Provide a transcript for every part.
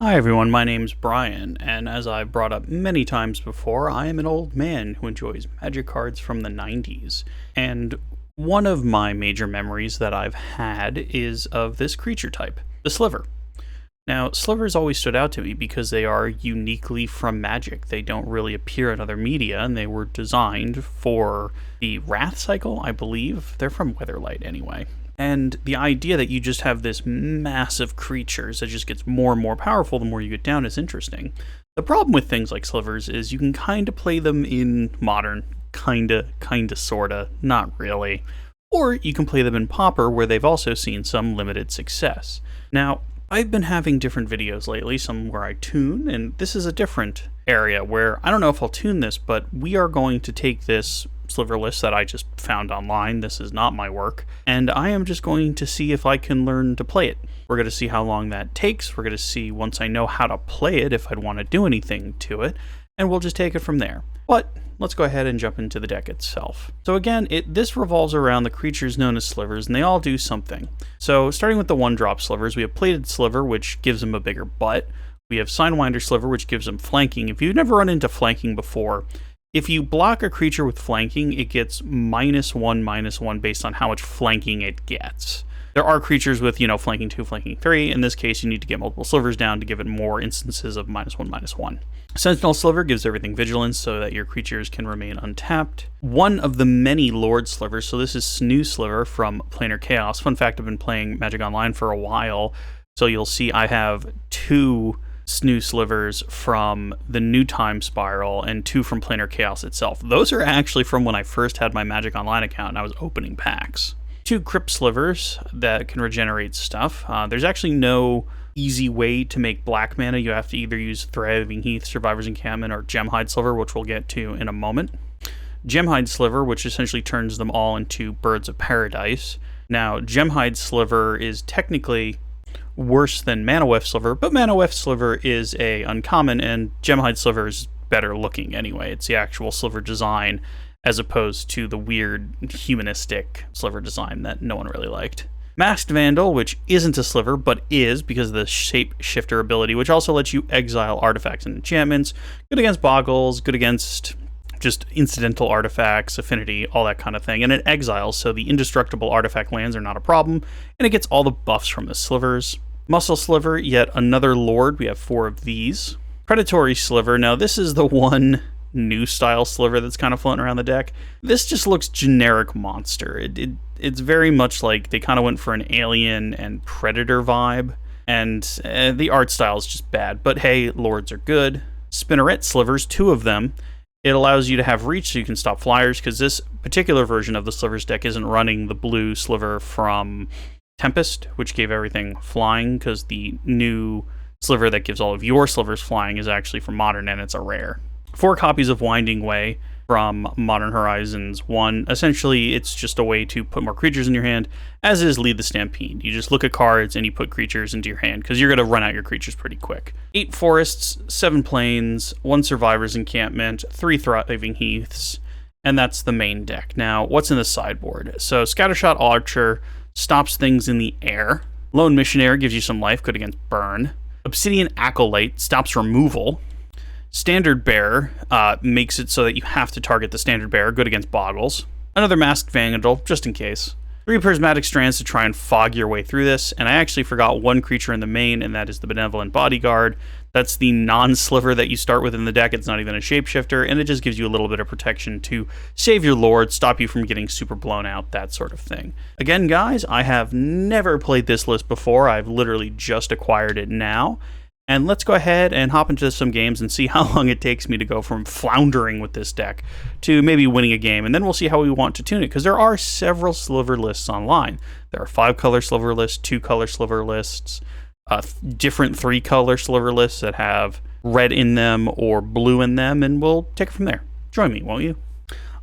Hi everyone, my name's Brian, and as I've brought up many times before, I am an old man who enjoys magic cards from the 90s. And one of my major memories that I've had is of this creature type, the Sliver. Now, Slivers always stood out to me because they are uniquely from Magic. They don't really appear in other media, and they were designed for the Wrath cycle, I believe. They're from Weatherlight anyway. And the idea that you just have this massive creatures that just gets more and more powerful the more you get down is interesting. The problem with things like Slivers is you can kind of play them in Modern, kinda, sorta, not really. Or you can play them in Pauper, where they've also seen some limited success. Now, I've been having different videos lately, some where I tune, and this is a different area where I don't know if I'll tune this, but we are going to take this sliver list that I just found online. This is not my work, and I am just going to see if I can learn to play it. We're going to see how long that takes. We're going to see once I know how to play it if I'd want to do anything to it, and we'll just take it from there. But let's go ahead and jump into the deck itself. So again, this revolves around the creatures known as slivers, and they all do something. So starting with the 1-drop slivers, we have Plated Sliver, which gives them a bigger butt. We have Sidewinder Sliver, which gives them flanking. If you've never run into flanking before, if you block a creature with flanking, it gets -1/-1 based on how much flanking it gets. There are creatures with, flanking 2, flanking 3. In this case, you need to get multiple slivers down to give it more instances of -1/-1. Sentinel Sliver gives everything vigilance so that your creatures can remain untapped. One of the many Lord Slivers, so this is Snoo Sliver from Planar Chaos. Fun fact, I've been playing Magic Online for a while, so you'll see I have 2 Snoo Slivers from the New Time Spiral and 2 from Planar Chaos itself. Those are actually from when I first had my Magic Online account and I was opening packs. 2 Crypt Slivers that can regenerate stuff. There's actually no easy way to make black mana. You have to either use Thriving Heath, Survivor's Encampment, or Gemhide Sliver, which we'll get to in a moment. Gemhide Sliver, which essentially turns them all into Birds of Paradise. Now, Gemhide Sliver is technically worse than Manaweft Sliver, but Manaweft Sliver is a uncommon, and Gemhide Sliver is better looking anyway. It's the actual sliver design, as opposed to the weird humanistic sliver design that no one really liked. Masked Vandal, which isn't a sliver, but is because of the Shapeshifter ability, which also lets you exile artifacts and enchantments. Good against Boggles, good against just incidental artifacts, affinity, all that kind of thing. And it exiles, so the indestructible artifact lands are not a problem, and it gets all the buffs from the slivers. Muscle Sliver, yet another Lord. We have 4 of these. Predatory Sliver. Now, this is the one new style sliver that's kind of floating around the deck. This just looks generic monster. It's very much like they kind of went for an alien and predator vibe, and the art style is just bad. But hey, Lords are good. Spinneret Slivers, 2 of them. It allows you to have reach so you can stop flyers, because this particular version of the Slivers deck isn't running the blue sliver from Tempest, which gave everything flying, because the new sliver that gives all of your slivers flying is actually from Modern, and it's a rare. 4 copies of Winding Way from Modern Horizons 1. Essentially, it's just a way to put more creatures in your hand, as is Lead the Stampede. You just look at cards and you put creatures into your hand, because you're going to run out your creatures pretty quick. 8 Forests, 7 Plains, 1 Survivor's Encampment, 3 Thriving Heaths, and that's the main deck. Now, what's in the sideboard? So, Scattershot Archer stops things in the air. Lone Missionary gives you some life, good against burn. Obsidian Acolyte stops removal. Standard Bearer makes it so that you have to target the Standard Bearer, good against Boggles. Another Masked Vandal, just in case. 3 Prismatic Strands to try and fog your way through this, and I actually forgot 1 creature in the main, and that is the Benevolent Bodyguard. That's the non-sliver that you start with in the deck. It's not even a shapeshifter, and it just gives you a little bit of protection to save your Lord, stop you from getting super blown out, that sort of thing. Again, guys, I have never played this list before. I've literally just acquired it now. And let's go ahead and hop into some games and see how long it takes me to go from floundering with this deck to maybe winning a game. And then we'll see how we want to tune it, because there are several sliver lists online. There are 5-color sliver lists, 2-color sliver lists, different 3-color sliver lists that have red in them or blue in them, and we'll take it from there. Join me, won't you?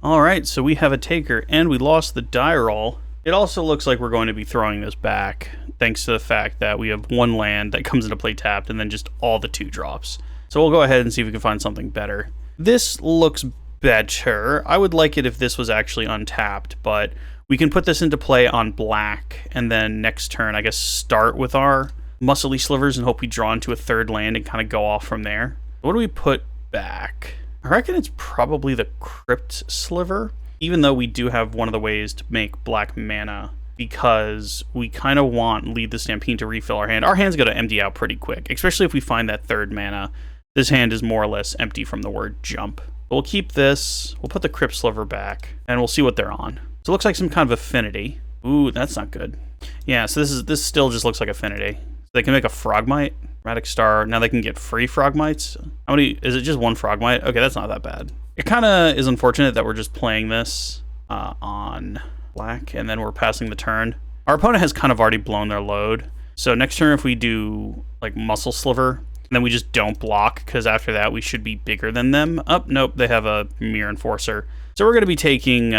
All right, so we have a taker, and we lost the die roll. It also looks like we're going to be throwing this back, thanks to the fact that we have 1 land that comes into play tapped, and then just all the 2 drops. So we'll go ahead and see if we can find something better. This looks better. I would like it if this was actually untapped, but we can put this into play on black, and then next turn, I guess, start with our muscly slivers and hope we draw into a third land and kind of go off from there. What do we put back? I reckon it's probably the Crypt Sliver, even though we do have one of the ways to make black mana, because we kind of want Lead the Stampede to refill our hand. Our hand's going to empty out pretty quick, especially if we find that third mana. This hand is more or less empty from the word jump. But we'll keep this, we'll put the Crypt Sliver back, and we'll see what they're on. So it looks like some kind of affinity. Ooh, that's not good. Yeah, so this still just looks like affinity. So they can make a Frogmite, Chromatic Star. Now they can get free Frogmites. How many, is it just one Frogmite? Okay, that's not that bad. It kind of is unfortunate that we're just playing this on black, and then we're passing the turn. Our opponent has kind of already blown their load. So next turn, if we do like Muscle Sliver, and then we just don't block, because after that we should be bigger than them. Oh, nope, they have a Mirror Enforcer. So we're going to be taking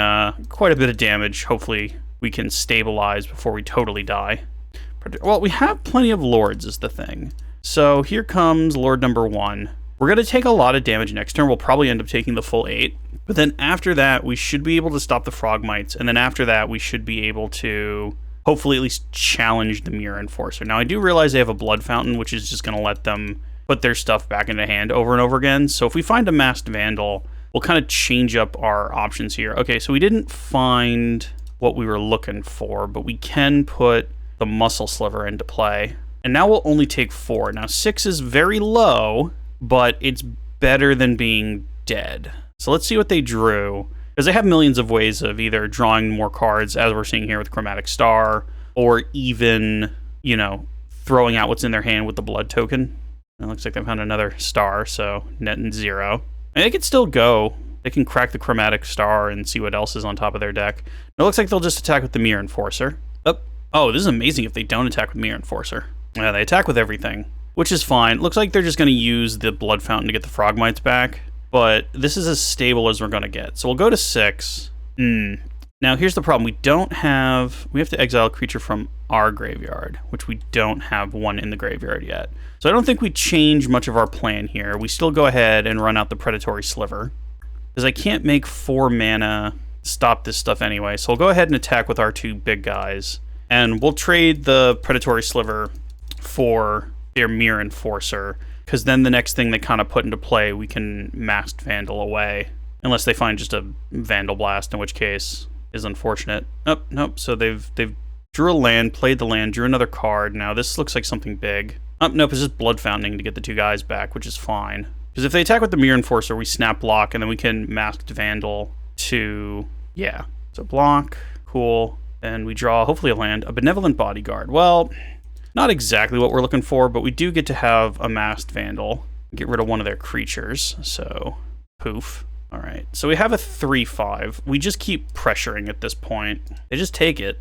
quite a bit of damage. Hopefully we can stabilize before we totally die. Well, we have plenty of Lords is the thing. So here comes Lord number 1. We're going to take a lot of damage next turn. We'll probably end up taking the full 8. But then after that, we should be able to stop the Frogmites. And then after that, we should be able to hopefully at least challenge the Mirror Enforcer. Now, I do realize they have a Blood Fountain, which is just going to let them put their stuff back into hand over and over again. So if we find a Masked Vandal, we'll kind of change up our options here. Okay, so we didn't find what we were looking for, but we can put the Muscle Sliver into play. And now we'll only take 4. Now 6 is very low, but it's better than being dead. So let's see what they drew, because they have millions of ways of either drawing more cards, as we're seeing here with Chromatic Star, or even, you know, throwing out what's in their hand with the Blood Token. It looks like they found another star, so net and 0. And they could still go. They can crack the Chromatic Star and see what else is on top of their deck. It looks like they'll just attack with the Mirror Enforcer. Oh, this is amazing if they don't attack with Mirror Enforcer. Yeah, they attack with everything, which is fine. Looks like they're just going to use the Blood Fountain to get the Frogmites back, but this is as stable as we're going to get. So we'll go to 6. Now here's the problem. We have to exile a creature from our graveyard, which we don't have one in the graveyard yet. So I don't think we change much of our plan here. We still go ahead and run out the Predatory Sliver, because I can't make 4 mana stop this stuff anyway. So we'll go ahead and attack with our 2 big guys, and we'll trade the Predatory Sliver for their Mirror Enforcer, because then the next thing they kind of put into play, we can Masked Vandal away, unless they find just a Vandal Blast, in which case is unfortunate. Oh, nope, so they've drew a land, played the land, drew another card. Now this looks like something big. Oh, nope, it's just Blood Fountaining to get the 2 guys back, which is fine. Because if they attack with the Mirror Enforcer, we snap block, and then we can Masked Vandal to, yeah. So block, cool. Then we draw, hopefully, a land. A Benevolent Bodyguard. Well, not exactly what we're looking for, but we do get to have a Masked Vandal. Get rid of one of their creatures, so poof. All right, so we have a 3/5. We just keep pressuring at this point. They just take it.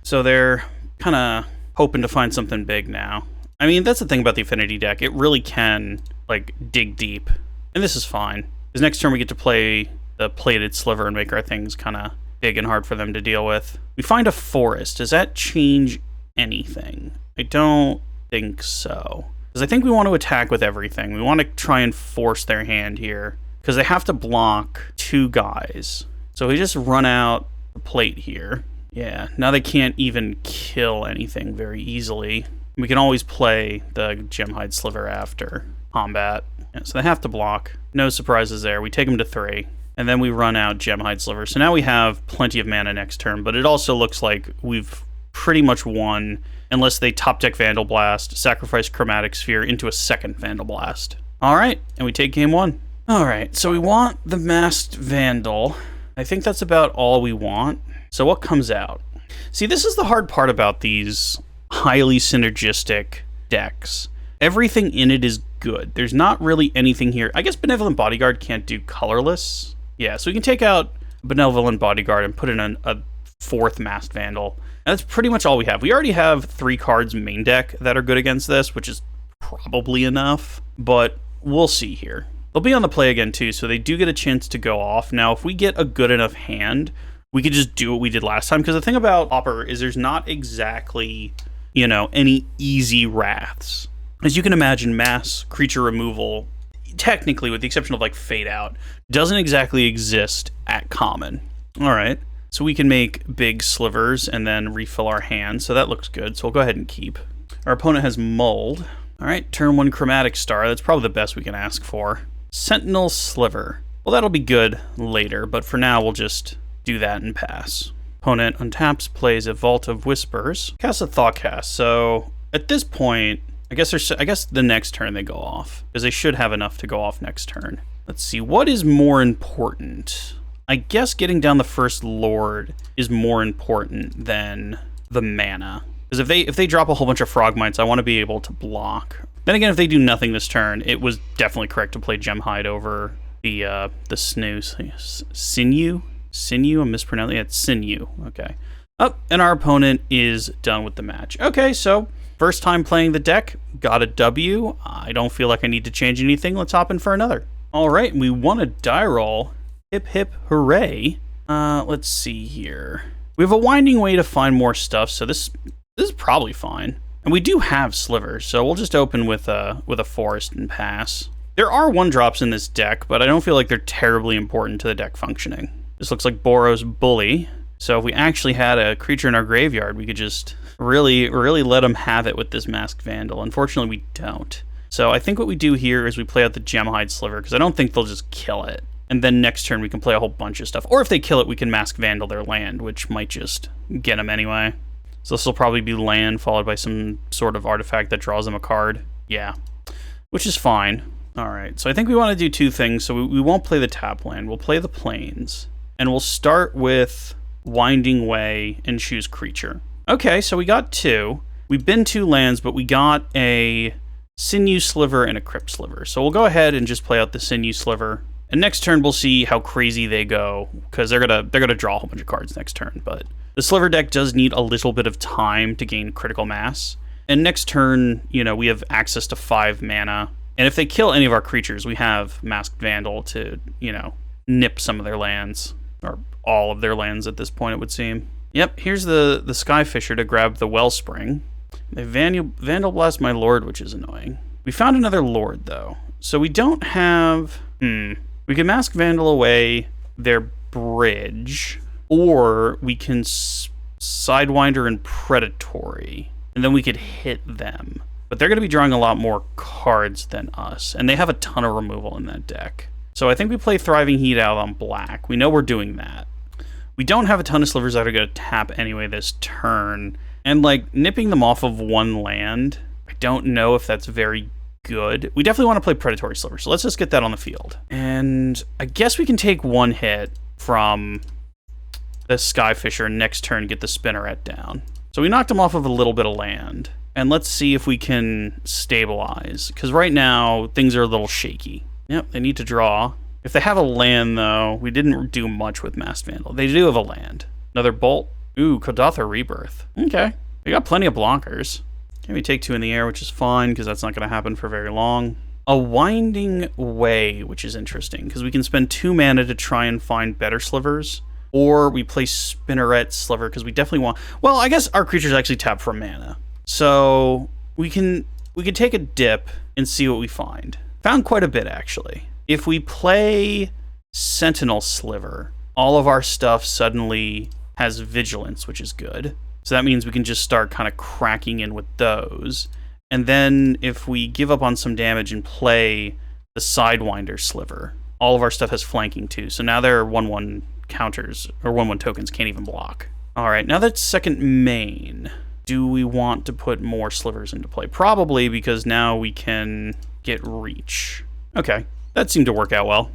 So they're kind of hoping to find something big now. I mean, that's the thing about the Affinity deck. It really can, like, dig deep. And this is fine, because next turn we get to play the Plated Sliver and make our things kind of big and hard for them to deal with. We find a Forest. Does that change anything? I don't think so. Because I think we want to attack with everything. We want to try and force their hand here, because they have to block 2 guys. So we just run out the plate here. Yeah, now they can't even kill anything very easily. We can always play the Gemhide Sliver after combat. Yeah, so they have to block. No surprises there. We take them to 3. And then we run out Gemhide Sliver. So now we have plenty of mana next turn, but it also looks like we've pretty much won, unless they top deck Vandal Blast, sacrifice Chromatic Sphere into a second Vandal Blast. All right, and we take game 1. All right, so we want the Masked Vandal. I think that's about all we want. So what comes out? See, this is the hard part about these highly synergistic decks. Everything in it is good. There's not really anything here. I guess Benevolent Bodyguard can't do colorless. Yeah, so we can take out Benevolent Bodyguard and put in a 4th Masked Vandal. And that's pretty much all we have. We already have 3 cards main deck that are good against this, which is probably enough, but we'll see here. They'll be on the play again too, so they do get a chance to go off. Now, if we get a good enough hand, we could just do what we did last time, because the thing about Pauper is there's not exactly, you know, any easy wraths. As you can imagine, mass creature removal, technically, with the exception of like Fade Out, doesn't exactly exist at common. All right, so we can make big slivers and then refill our hand, so that looks good. So we'll go ahead and keep. Our opponent has Mold. All right, turn 1 Chromatic Star. That's probably the best we can ask for. Sentinel Sliver. Well, that'll be good later, but for now we'll just do that and pass. Opponent untaps, plays a Vault of Whispers. Casts a Thoughtcast. So at this point, I guess the next turn they go off, because they should have enough to go off next turn. Let's see, what is more important? I guess getting down the first Lord is more important than the mana. Because if they drop a whole bunch of Frogmites, I want to be able to block. Then again, if they do nothing this turn, it was definitely correct to play Gemhide over the Snooze. Sinew? Sinew? I'm mispronouncing it. It's Sinew. Okay. Oh, and our opponent is done with the match. Okay, so first time playing the deck, got a W. I don't feel like I need to change anything. Let's hop in for another. All right, we won a die roll. Hip, hip, hooray. Let's see here. We have a winding way to find more stuff, so this is probably fine. And we do have slivers, so we'll just open with a forest and pass. There are 1-drops in this deck, but I don't feel like they're terribly important to the deck functioning. This looks like Boros Bully. So if we actually had a creature in our graveyard, we could just really let them have it with this Masked Vandal. Unfortunately, we don't. So I think what we do here is we play out the Gemhide Sliver, because I don't think they'll just kill it. And then next turn we can play a whole bunch of stuff. Or if they kill it, we can Masked Vandal their land, which might just get them anyway. So this will probably be land followed by some sort of artifact that draws them a card. Yeah, which is fine. All right, so I think we want to do 2 things. So we won't play the tap land. We'll play the plains. And we'll start with Winding Way and choose creature. Okay, so we got 2. We bin 2 lands, but we got a Sinew Sliver and a Crypt Sliver. So we'll go ahead and just play out the Sinew Sliver. And next turn we'll see how crazy they go, because they're gonna draw a whole bunch of cards next turn. But the Sliver deck does need a little bit of time to gain critical mass. And next turn, you know, we have access to 5 mana. And if they kill any of our creatures, we have Masked Vandal to, you know, nip some of their lands. Or all of their lands at this point, it would seem. Yep, here's the Skyfisher to grab the Wellspring. They Vandal Blast my Lord, which is annoying. We found another Lord, though. So we don't have... We can Mask Vandal away their bridge, or we can Sidewinder and Predatory, and then we could hit them. But they're going to be drawing a lot more cards than us, and they have a ton of removal in that deck. So I think we play Thriving Heat out on black. We know we're doing that. We don't have a ton of slivers that are going to tap anyway this turn, and like nipping them off of 1 land, I don't know if that's very good. We definitely want to play Predatory Sliver, so let's just get that on the field. And I guess we can take 1 hit from the Skyfisher and next turn get the Spinneret down. So we knocked him off of a little bit of land. And let's see if we can stabilize, because right now things are a little shaky. Yep, they need to draw. If they have a land, though, we didn't do much with Masked Vandal. They do have a land. Another Bolt. Ooh, Kodatha Rebirth. Okay, we got plenty of blockers. Okay, we take 2 in the air, which is fine, because that's not going to happen for very long. A Winding Way, which is interesting, because we can spend 2 mana to try and find better slivers, or we play Spinneret Sliver, because we definitely want... Well, I guess our creatures actually tap for mana. So we can take a dip and see what we find. Found quite a bit, actually. If we play Sentinel Sliver, all of our stuff suddenly has Vigilance, which is good. So that means we can just start kind of cracking in with those. And then if we give up on some damage and play the Sidewinder Sliver, all of our stuff has flanking too. So now their 1/1 counters, or 1/1 tokens, can't even block. All right, now that's second main. Do we want to put more slivers into play? Probably, because now we can get reach. Okay, that seemed to work out well.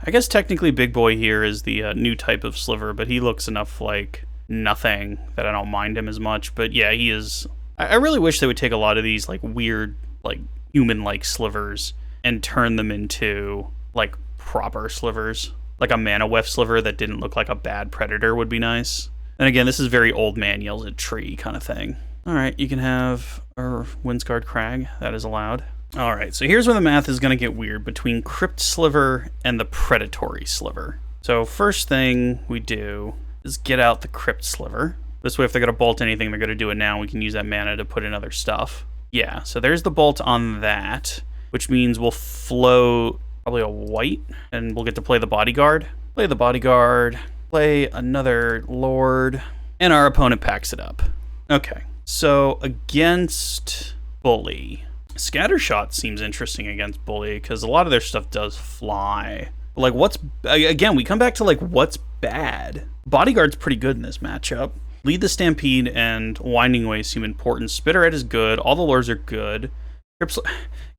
I guess technically Big Boy here is the new type of sliver, but he looks enough like nothing that I don't mind him as much. But yeah, he is... I really wish they would take a lot of these like weird, like human-like slivers and turn them into like proper slivers. Like a Mana Weft Sliver that didn't look like a bad predator would be nice. And again, this is very Old Man Yells at Tree kind of thing. All right, you can have a Windscarred Crag. That is allowed. All right, so here's where the math is going to get weird between Crypt Sliver and the Predatory Sliver. So first thing we do is get out the Crypt Sliver. This way, if they're going to bolt anything, they're going to do it now. We can use that mana to put in other stuff. Yeah, so there's the bolt on that, which means we'll float probably a white, and we'll get to play the Bodyguard. Play the Bodyguard. Play another Lord, and our opponent packs it up. Okay, So against Bully, Scattershot seems interesting against Bully because a lot of their stuff does fly. But like, what's, again, we come back to like what's bad. Bodyguard's pretty good in this matchup. Lead the Stampede and Winding Way seem important. Spitterhead is good. All the lures are good.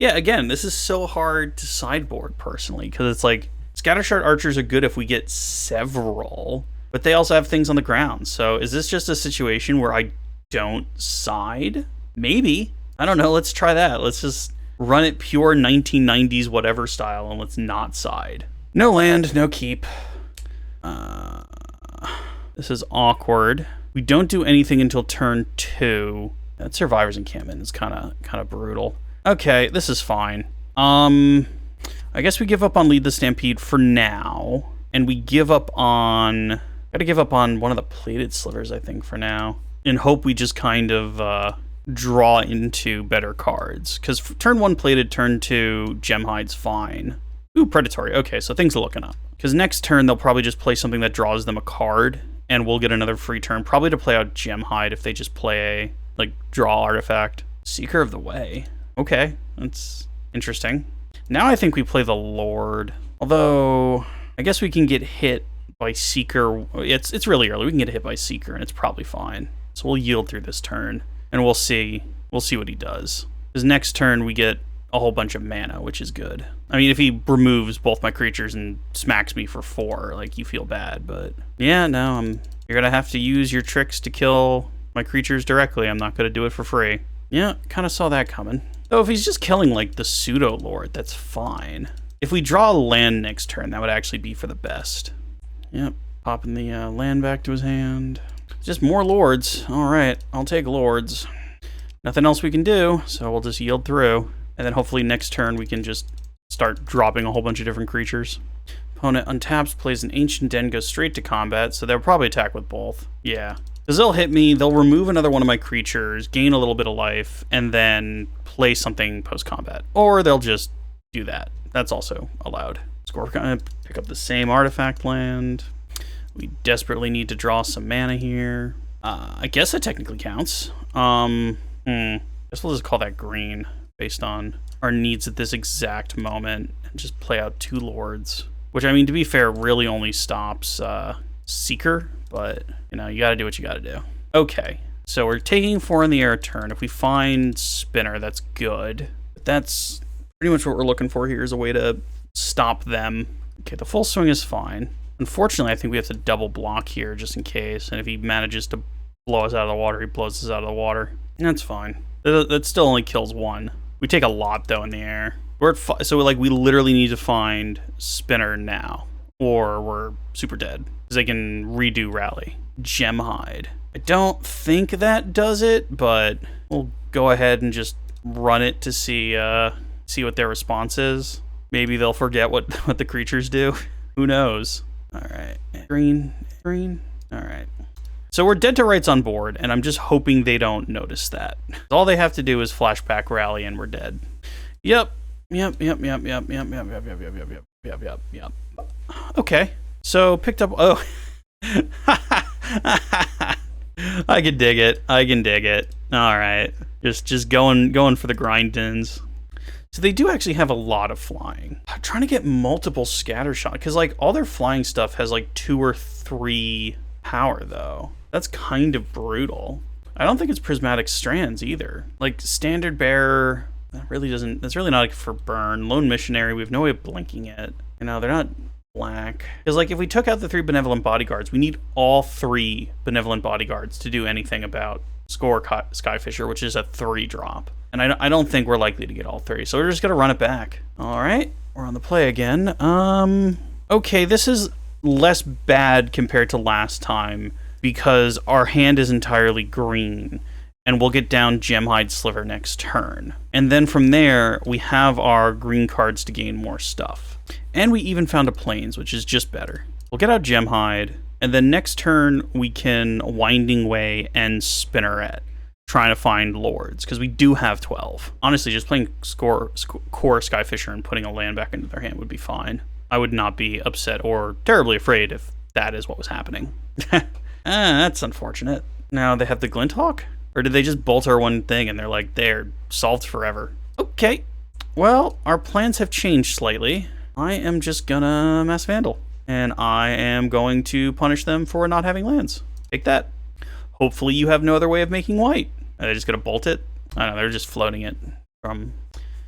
Yeah, again, this is so hard to sideboard personally because it's like Scattershot archers are good if we get several, but they also have things on the ground. So is this just a situation where I don't side? Maybe. I don't know. Let's try that. Let's just run it pure 1990s whatever style and let's not side. No land, no keep. This is awkward. We don't do anything until turn 2. That Survivor's Encampment is kind of brutal. Okay, this is fine. I guess we give up on Lead the Stampede for now, and we give up on... Gotta give up on one of the Plated Slivers, I think, for now, and hope we just kind of draw into better cards. Because turn 1 Plated, turn 2 Gemhide's fine. Ooh, Predatory. Okay, so things are looking up. Because next turn, they'll probably just play something that draws them a card, and we'll get another free turn, probably to play out Gemhide if they just play a, like, draw artifact. Seeker of the Way. Okay, that's interesting. Now I think we play the Lord. Although, I guess we can get hit by Seeker. It's really early. We can get hit by Seeker, and it's probably fine. So we'll yield through this turn, and we'll see. We'll see what he does. Because next turn, we get a whole bunch of mana, which is good. I mean, if he removes both my creatures and smacks me for 4, like, you feel bad, but... Yeah, no, you're gonna have to use your tricks to kill my creatures directly. I'm not gonna do it for free. Yeah, kind of saw that coming. Though if he's just killing, like, the Pseudo-Lord, that's fine. If we draw a land next turn, that would actually be for the best. Yep, popping the land back to his hand. Just more Lords. Alright, I'll take Lords. Nothing else we can do, so we'll just yield through. And then hopefully next turn we can just start dropping a whole bunch of different creatures. Opponent untaps, plays an Ancient Den, goes straight to combat, so they'll probably attack with both. Yeah. Because they'll hit me, they'll remove another one of my creatures, gain a little bit of life, and then play something post-combat. Or they'll just do that. That's also allowed. Score, pick up the same artifact land. We desperately need to draw some mana here. I guess that technically counts. Guess we'll just call that green based on our needs at this exact moment and just play out 2 Lords. Which, I mean, to be fair, really only stops Seeker, but, you know, you gotta do what you gotta do. Okay, so we're taking 4 in the air turn. If we find Spinner, that's good. But that's pretty much what we're looking for here, is a way to stop them. Okay, the full swing is fine. Unfortunately, I think we have to double block here just in case, and if he manages to blow us out of the water, he blows us out of the water. That's fine. That still only kills 1. We take a lot, though, in the air. We're at so, like, we literally need to find Spinner now, or we're super dead. Because they can redo Rally. Gemhide. I don't think that does it, but we'll go ahead and just run it to see what their response is. Maybe they'll forget what the creatures do. Who knows? Alright. Green. Alright. So we're dead to rights on board, and I'm just hoping they don't notice that. All they have to do is flashback Rally, and we're dead. Yep. Okay. So picked up. Oh. I can dig it. All right. Just going for the grindins. So they do actually have a lot of flying. I'm trying to get multiple Scattershot because, like, all their flying stuff has like 2 or 3 power though. That's kind of brutal. I don't think it's Prismatic Strands either. Like, Standard Bearer, that really doesn't, that's really not like for burn. Lone Missionary, we have no way of blinking it. You know, they're not black. Because, like, if we took out the 3 Benevolent Bodyguards, we need all 3 Benevolent Bodyguards to do anything about Score Skyfisher, which is a 3-drop. And I don't think we're likely to get all 3, so we're just gonna run it back. All right, we're on the play again. Okay, this is less bad compared to last time because our hand is entirely green, and we'll get down Gemhide Sliver next turn. And then from there, we have our green cards to gain more stuff. And we even found a Plains, which is just better. We'll get out Gemhide, and then next turn, we can Winding Way and Spinneret, trying to find Lords, because we do have 12. Honestly, just playing Core Skyfisher and putting a land back into their hand would be fine. I would not be upset or terribly afraid if that is what was happening. That's unfortunate. Now they have the Glinthawk? Or did they just bolt our one thing and they're like, they're solved forever? Okay. Well, our plans have changed slightly. I am just gonna Mass Vandal. And I am going to punish them for not having lands. Take that. Hopefully you have no other way of making white. Are they just gonna bolt it? I don't know, they're just floating it from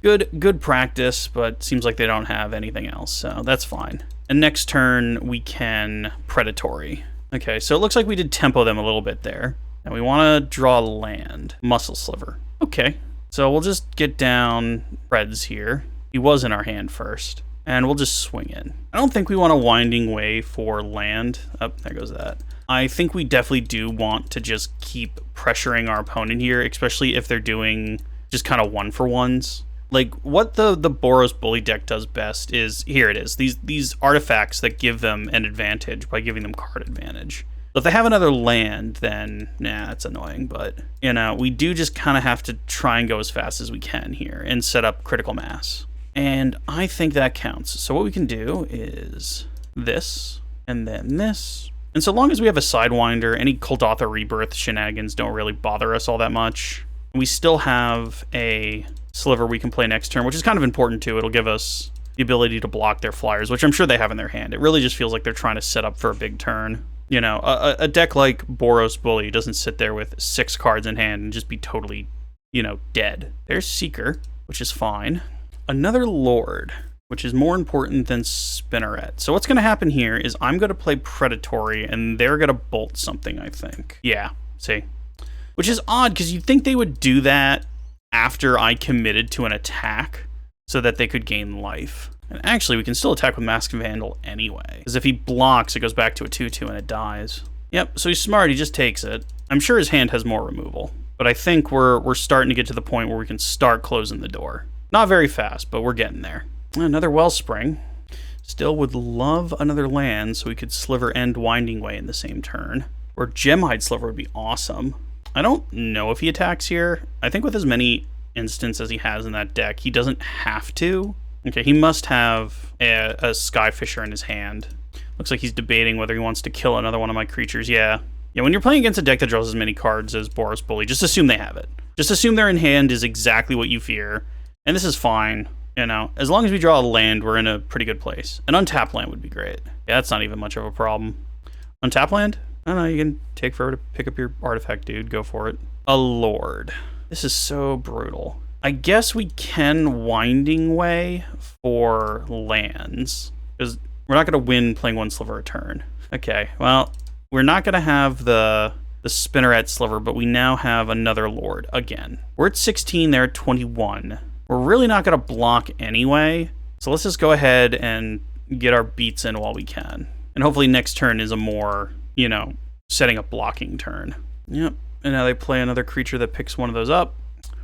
good practice, but seems like they don't have anything else, so that's fine. And next turn we can Predatory. Okay, so it looks like we did tempo them a little bit there. And we want to draw land. Muscle Sliver. Okay, so we'll just get down Preds here. He was in our hand first. And we'll just swing in. I don't think we want a Winding Way for land. Oh, there goes that. I think we definitely do want to just keep pressuring our opponent here, especially if they're doing just kind of one-for-ones. Like, what the Boros Bully deck does best is, here it is, these artifacts that give them an advantage by giving them card advantage. So if they have another land, then, nah, that's annoying, but, you know, we do just kind of have to try and go as fast as we can here and set up critical mass. And I think that counts. So what we can do is this, and then this. And so long as we have a Sidewinder, any Kuldotha Rebirth shenanigans don't really bother us all that much. We still have a Sliver we can play next turn, which is kind of important too. It'll give us the ability to block their flyers, which I'm sure they have in their hand. It really just feels like they're trying to set up for a big turn. You know, a deck like Boros Bully doesn't sit there with 6 cards in hand and just be totally, you know, dead. There's Seeker, which is fine. Another Lord, which is more important than Spinneret. So what's going to happen here is I'm going to play Predatory, and they're going to bolt something, I think. Yeah, see? Which is odd, because you'd think they would do that after I committed to an attack so that they could gain life. And actually, we can still attack with Mask Vandal anyway. Because if he blocks, it goes back to a 2/2 and it dies. Yep, so he's smart, he just takes it. I'm sure his hand has more removal. But I think we're starting to get to the point where we can start closing the door. Not very fast, but we're getting there. Another Wellspring. Still would love another land so we could Sliver and Winding Way in the same turn. Or Gemhide Sliver would be awesome. I don't know if he attacks here. I think with as many instants as he has in that deck, he doesn't have to. Okay, he must have a Skyfisher in his hand. Looks like he's debating whether he wants to kill another one of my creatures. Yeah, when you're playing against a deck that draws as many cards as Boros Bully, just assume they have it. Just assume their in hand is exactly what you fear. And this is fine, you know. As long as we draw a land, we're in a pretty good place. An untapped land would be great. Yeah, that's not even much of a problem. Untapped land? I don't know, you can take forever to pick up your artifact, dude. Go for it. A Lord. This is so brutal. I guess we can Winding Way for lands, because we're not going to win playing 1 Sliver a turn. Okay, well, we're not going to have the Spinneret Sliver, but we now have another Lord again. We're at 16, they're at 21. We're really not going to block anyway, so let's just go ahead and get our beats in while we can. And hopefully next turn is a more, you know, setting up blocking turn. Yep, and now they play another creature that picks one of those up.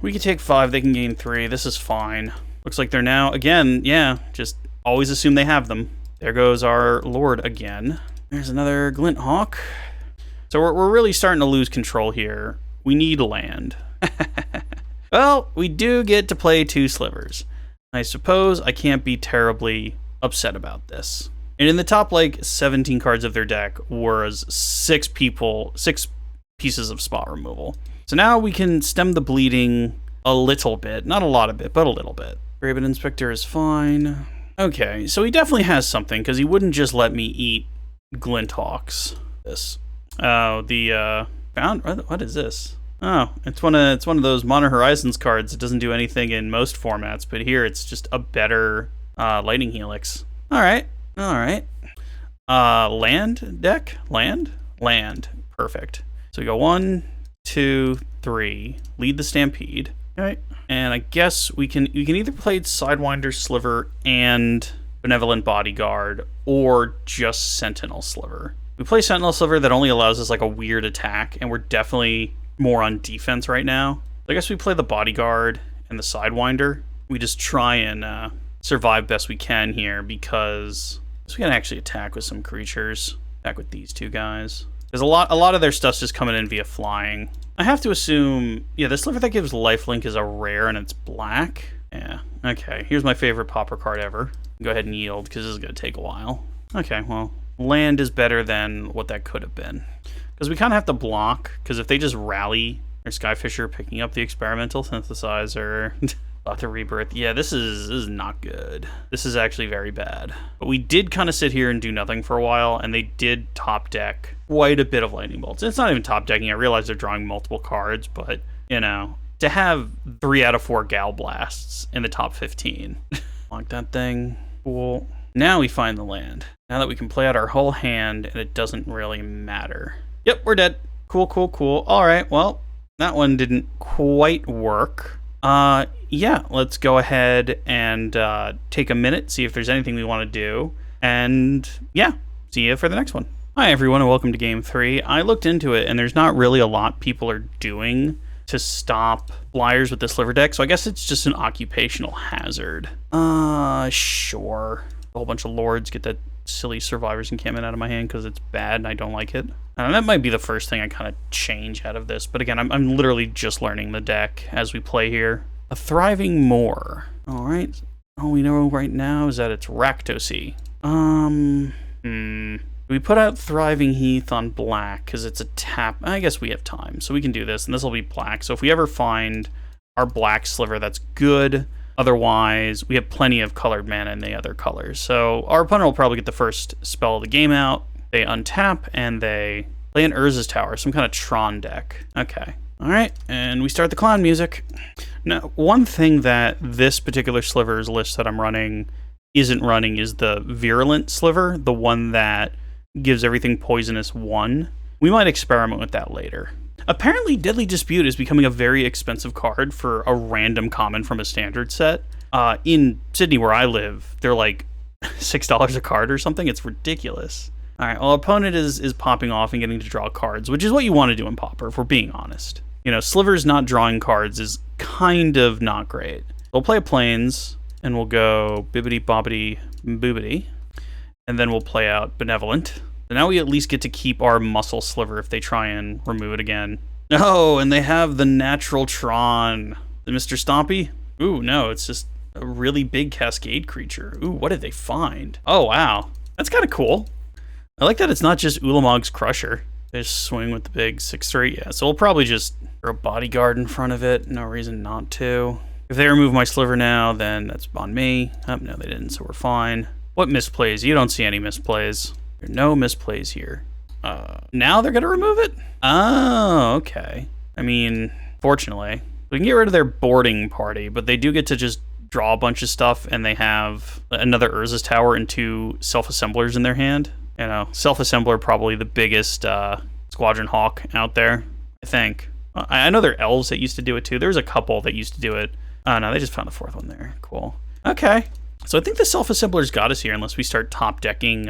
We can take 5, they can gain 3. This is fine. Looks like they're now, again, yeah, just always assume they have them. There goes our Lord again. There's another Glint Hawk. So we're really starting to lose control here. We need land. Well, we do get to play 2 Slivers. I suppose I can't be terribly upset about this. And in the top, like, 17 cards of their deck was 6 pieces of spot removal. So now we can stem the bleeding a little bit. Not a lot of it, but a little bit. Raven Inspector is fine. Okay, so he definitely has something, because he wouldn't just let me eat Glint Hawks. This. Oh, what is this? Oh, it's one of those Modern Horizons cards. It doesn't do anything in most formats, but here it's just a better Lightning Helix. All right. Land deck? Land? Perfect. So we go 1, 2, 3. Lead the Stampede. All right. And I guess we can either play Sidewinder Sliver and Benevolent Bodyguard, or just Sentinel Sliver. We play Sentinel Sliver, that only allows us like a weird attack, and we're definitely more on defense right now. I guess we play the Bodyguard and the Sidewinder. We just try and survive best we can here, because we can actually attack with some creatures. Attack with these 2 guys. There's a lot of their stuff's just coming in via flying. I have to assume, yeah, the Sliver that gives lifelink is a rare and it's black. Yeah, okay. Here's my favorite Pauper card ever. Go ahead and yield, because this is going to take a while. Okay, well, land is better than what that could have been. Because we kind of have to block, because if they just rally There's Skyfisher picking up the experimental synthesizer. About to rebirth. Yeah, this is not good. This is actually very bad. But we did kind of sit here and do nothing for a while, and they did top deck quite a bit of lightning bolts. It's not even top decking. I realize they're drawing multiple cards, but, you know, to have 3 out of 4 Gal Blasts in the top 15. Like that thing. Cool. Now we find the land. Now that we can play out our whole hand, and it doesn't really matter. Yep, we're dead. Cool, cool, cool. All right, well, that one didn't quite work. Yeah, let's go ahead and take a minute, see if there's anything we want to do, and yeah, see you for the next one. Hi everyone, and welcome to Game 3. I looked into it, and there's not really a lot people are doing to stop flyers with the sliver deck, so I guess it's just an occupational hazard. Sure. A whole bunch of lords, get that silly survivors encampment out of my hand because it's bad and I don't like it. And that might be the first thing I kind of change out of this, but again, I'm literally just learning the deck as we play here. A Thriving Moor. All right. All we know right now is that it's Rakdos-y. We put out Thriving Heath on black because it's a tap. I guess we have time, so we can do this, and this will be black. So if we ever find our black sliver, that's good. Otherwise, we have plenty of colored mana in the other colors. So our opponent will probably get the first spell of the game out. They untap, and they play an Urza's Tower, some kind of Tron deck. Okay. All right, and we start the clown music. Now, one thing that this particular Slivers list that I'm running isn't running is the Virulent Sliver, the one that gives everything poisonous 1. We might experiment with that later. Apparently, Deadly Dispute is becoming a very expensive card for a random common from a standard set. In Sydney, where I live, they're like $6 a card or something. It's ridiculous. All right, well, opponent is popping off and getting to draw cards, which is what you want to do in Pauper, if we're being honest. You know, Slivers not drawing cards is kind of not great. We'll play a Plains, and we'll go bibbity bobbity boobity, and then we'll play out Benevolent. So now we at least get to keep our muscle sliver if they try and remove it again. Oh, and they have the natural Tron. The Mr. Stompy? Ooh, no, it's just a really big Cascade creature. Ooh, what did they find? Oh, wow. That's kind of cool. I like that it's not just Ulamog's Crusher. They just swing with the big 6/3. Yeah, so we'll probably just throw a Bodyguard in front of it. No reason not to. If they remove my sliver now, then that's on me. Oh, no, they didn't, so we're fine. What misplays? You don't see any misplays. There are no misplays here. Now they're going to remove it? Oh, okay. I mean, fortunately, we can get rid of their boarding party, but they do get to just draw a bunch of stuff, and they have another Urza's Tower and 2 self-assemblers in their hand. You know, self-assembler probably the biggest Squadron Hawk out there, I think. I know there are elves that used to do it too. There's a couple that used to do it. Oh, no, they just found the 4th one there. Cool. Okay. So I think the self-assemblers got us here unless we start top decking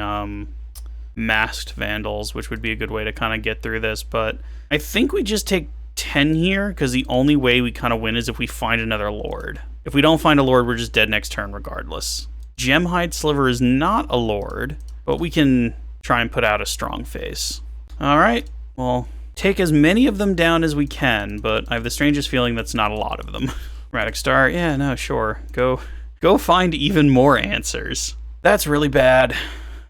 Masked Vandals, which would be a good way to kind of get through this. But I think we just take 10 here because the only way we kind of win is if we find another Lord. If we don't find a Lord, we're just dead next turn regardless. Gemhide Sliver is not a Lord, but we can try and put out a strong face. All right, well, take as many of them down as we can, but I have the strangest feeling that's not a lot of them. Radic Star, yeah, no, sure. Go find even more answers. That's really bad.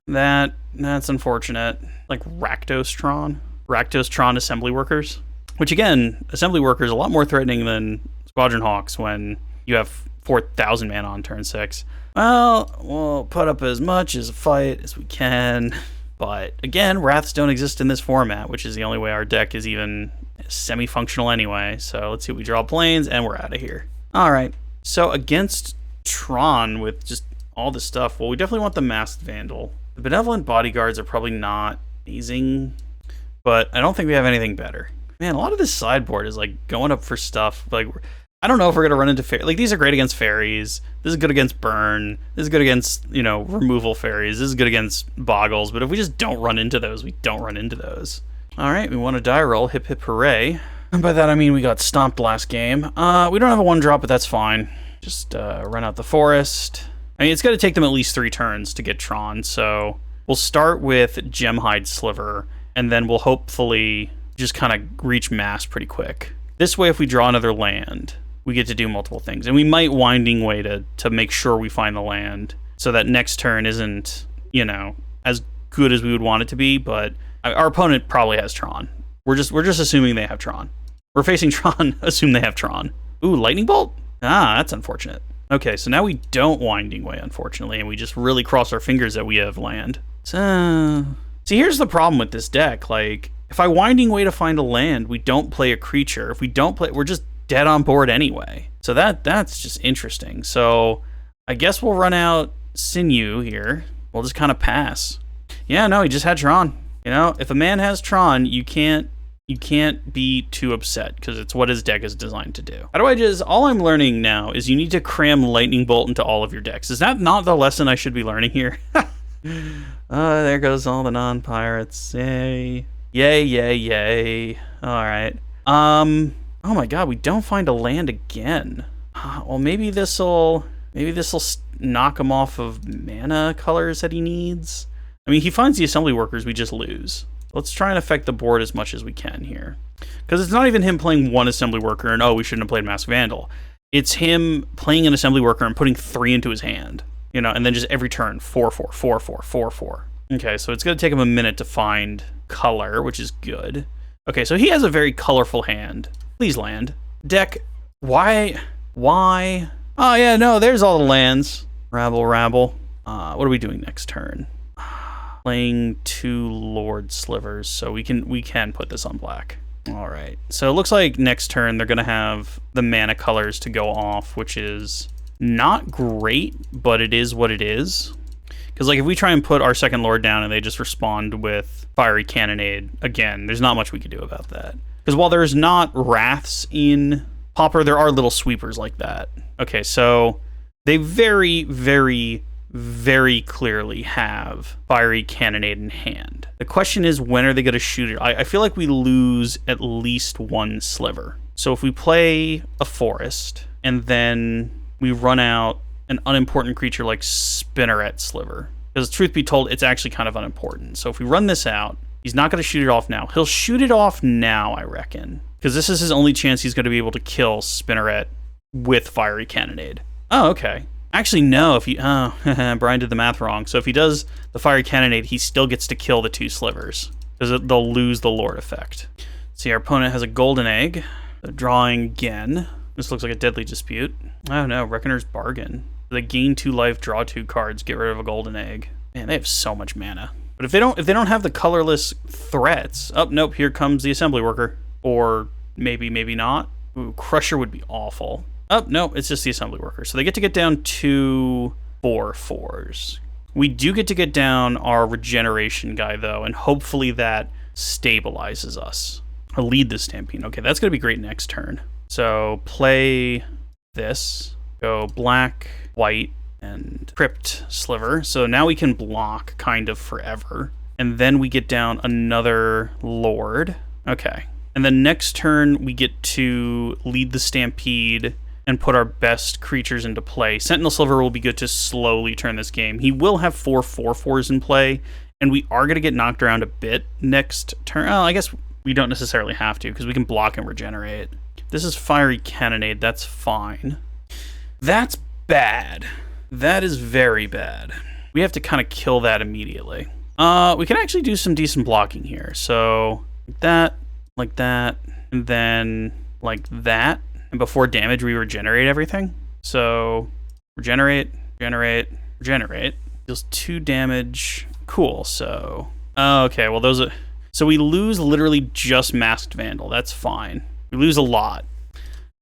That's unfortunate. Like Rakdos-tron Assembly Workers, which again, Assembly Workers are a lot more threatening than Squadron Hawks when you have 4,000 mana on turn 6. Well, we'll put up as much as a fight as we can. But again, Wraths don't exist in this format, which is the only way our deck is even semi-functional anyway. So let's see, we draw Plains, and we're out of here. All right, so against Tron with just all this stuff, well, we definitely want the Masked Vandal. The Benevolent Bodyguards are probably not amazing, but I don't think we have anything better. Man, a lot of this sideboard is like going up for stuff. Like, I don't know if we're going to run into fairies. Like, these are great against fairies. This is good against burn. This is good against, you know, removal fairies. This is good against boggles. But if we just don't run into those, we don't run into those. All right, we want a die roll. Hip, hip, hooray. And by that, I mean we got stomped last game. We don't have a 1-drop, but that's fine. Just run out the forest. I mean, it's going to take them at least 3 turns to get Tron. So we'll start with Gemhide Sliver, and then we'll hopefully just kind of reach mass pretty quick. This way, if we draw another land, we get to do multiple things. And we might Winding Way to make sure we find the land so that next turn isn't, you know, as good as we would want it to be, but our opponent probably has Tron. We're just assuming they have Tron. We're facing Tron. Assume they have Tron. Ooh, Lightning Bolt? Ah, that's unfortunate. Okay, so now we don't Winding Way, unfortunately, and we just really cross our fingers that we have land. So, see, here's the problem with this deck. Like, if I Winding Way to find a land, we don't play a creature. If we don't play, we're just dead on board anyway. So that's just interesting. So I guess we'll run out Sinew here. We'll just kind of pass. Yeah, no, he just had Tron. You know, if a man has Tron, you can't be too upset because it's what his deck is designed to do. How do I just, all I'm learning now is you need to cram Lightning Bolt into all of your decks. Is that not the lesson I should be learning here? There goes all the non-pirates. Yay. Yay, yay, yay. All right. Oh my god, we don't find a land again. Well, maybe this'll knock him off of mana colors that he needs. I mean, he finds the assembly workers, we just lose. Let's try and affect the board as much as we can here. Because it's not even him playing one assembly worker and, oh, we shouldn't have played Mask Vandal. It's him playing an assembly worker and putting 3 into his hand. You know, and then just every turn, 4/4, 4/4, 4/4. Okay, so it's going to take him a minute to find color, which is good. Okay, so he has a very colorful hand. Please land. Deck, why? Oh, yeah, no, there's all the lands. Rabble. What are we doing next turn? Playing 2 Lord Slivers, so we can put this on black. All right, so it looks like next turn they're gonna have the mana colors to go off, which is not great, but it is what it is. Because like if we try and put our second Lord down and they just respond with Fiery Cannonade, again, there's not much we can do about that. Because while there's not Wraths in Pauper, there are little sweepers like that. Okay, so they very, very, very clearly have Fiery Cannonade in hand. The question is, when are they going to shoot it? I feel like we lose at least 1 sliver. So if we play a forest and then we run out an unimportant creature like Spinneret Sliver, because truth be told, it's actually kind of unimportant. So if we run this out, he's not going to shoot it off now. He'll shoot it off now, I reckon, because this is his only chance he's going to be able to kill Spinneret with Fiery Cannonade. Oh, okay. Actually, no, if he... Oh, Brian did the math wrong. So if he does the Fiery Cannonade, he still gets to kill the 2 slivers, because they'll lose the Lord effect. See, our opponent has a golden egg. They're drawing again. This looks like a Deadly Dispute. Oh no, Reckoner's Bargain. They gain 2 life, draw 2 cards, get rid of a golden egg. Man, they have so much mana. But if they don't have the colorless threats... Oh, nope, here comes the assembly worker. Or maybe not. Ooh, Crusher would be awful. Oh, no, it's just the assembly worker. So they get to get down 2 4/4s. We do get to get down our regeneration guy, though, and hopefully that stabilizes us. I'll lead the Stampede. Okay, that's going to be great next turn. So play this. Go black, white, and Crypt Sliver. So now we can block kind of forever. And then we get down another Lord. Okay. And then next turn, we get to lead the Stampede and put our best creatures into play. Sentinel Sliver will be good to slowly turn this game. He will have 4 4/4s in play, and we are going to get knocked around a bit next turn. Oh, I guess we don't necessarily have to, because we can block and regenerate. This is Fiery Cannonade. That's fine. That's bad. That is very bad. We have to kind of kill that immediately. We can actually do some decent blocking here. So like that, and then like that. And before damage, we regenerate everything. So regenerate. Deals 2 damage. Cool. So okay. Well, those are. So we lose literally just Masked Vandal. That's fine. We lose a lot.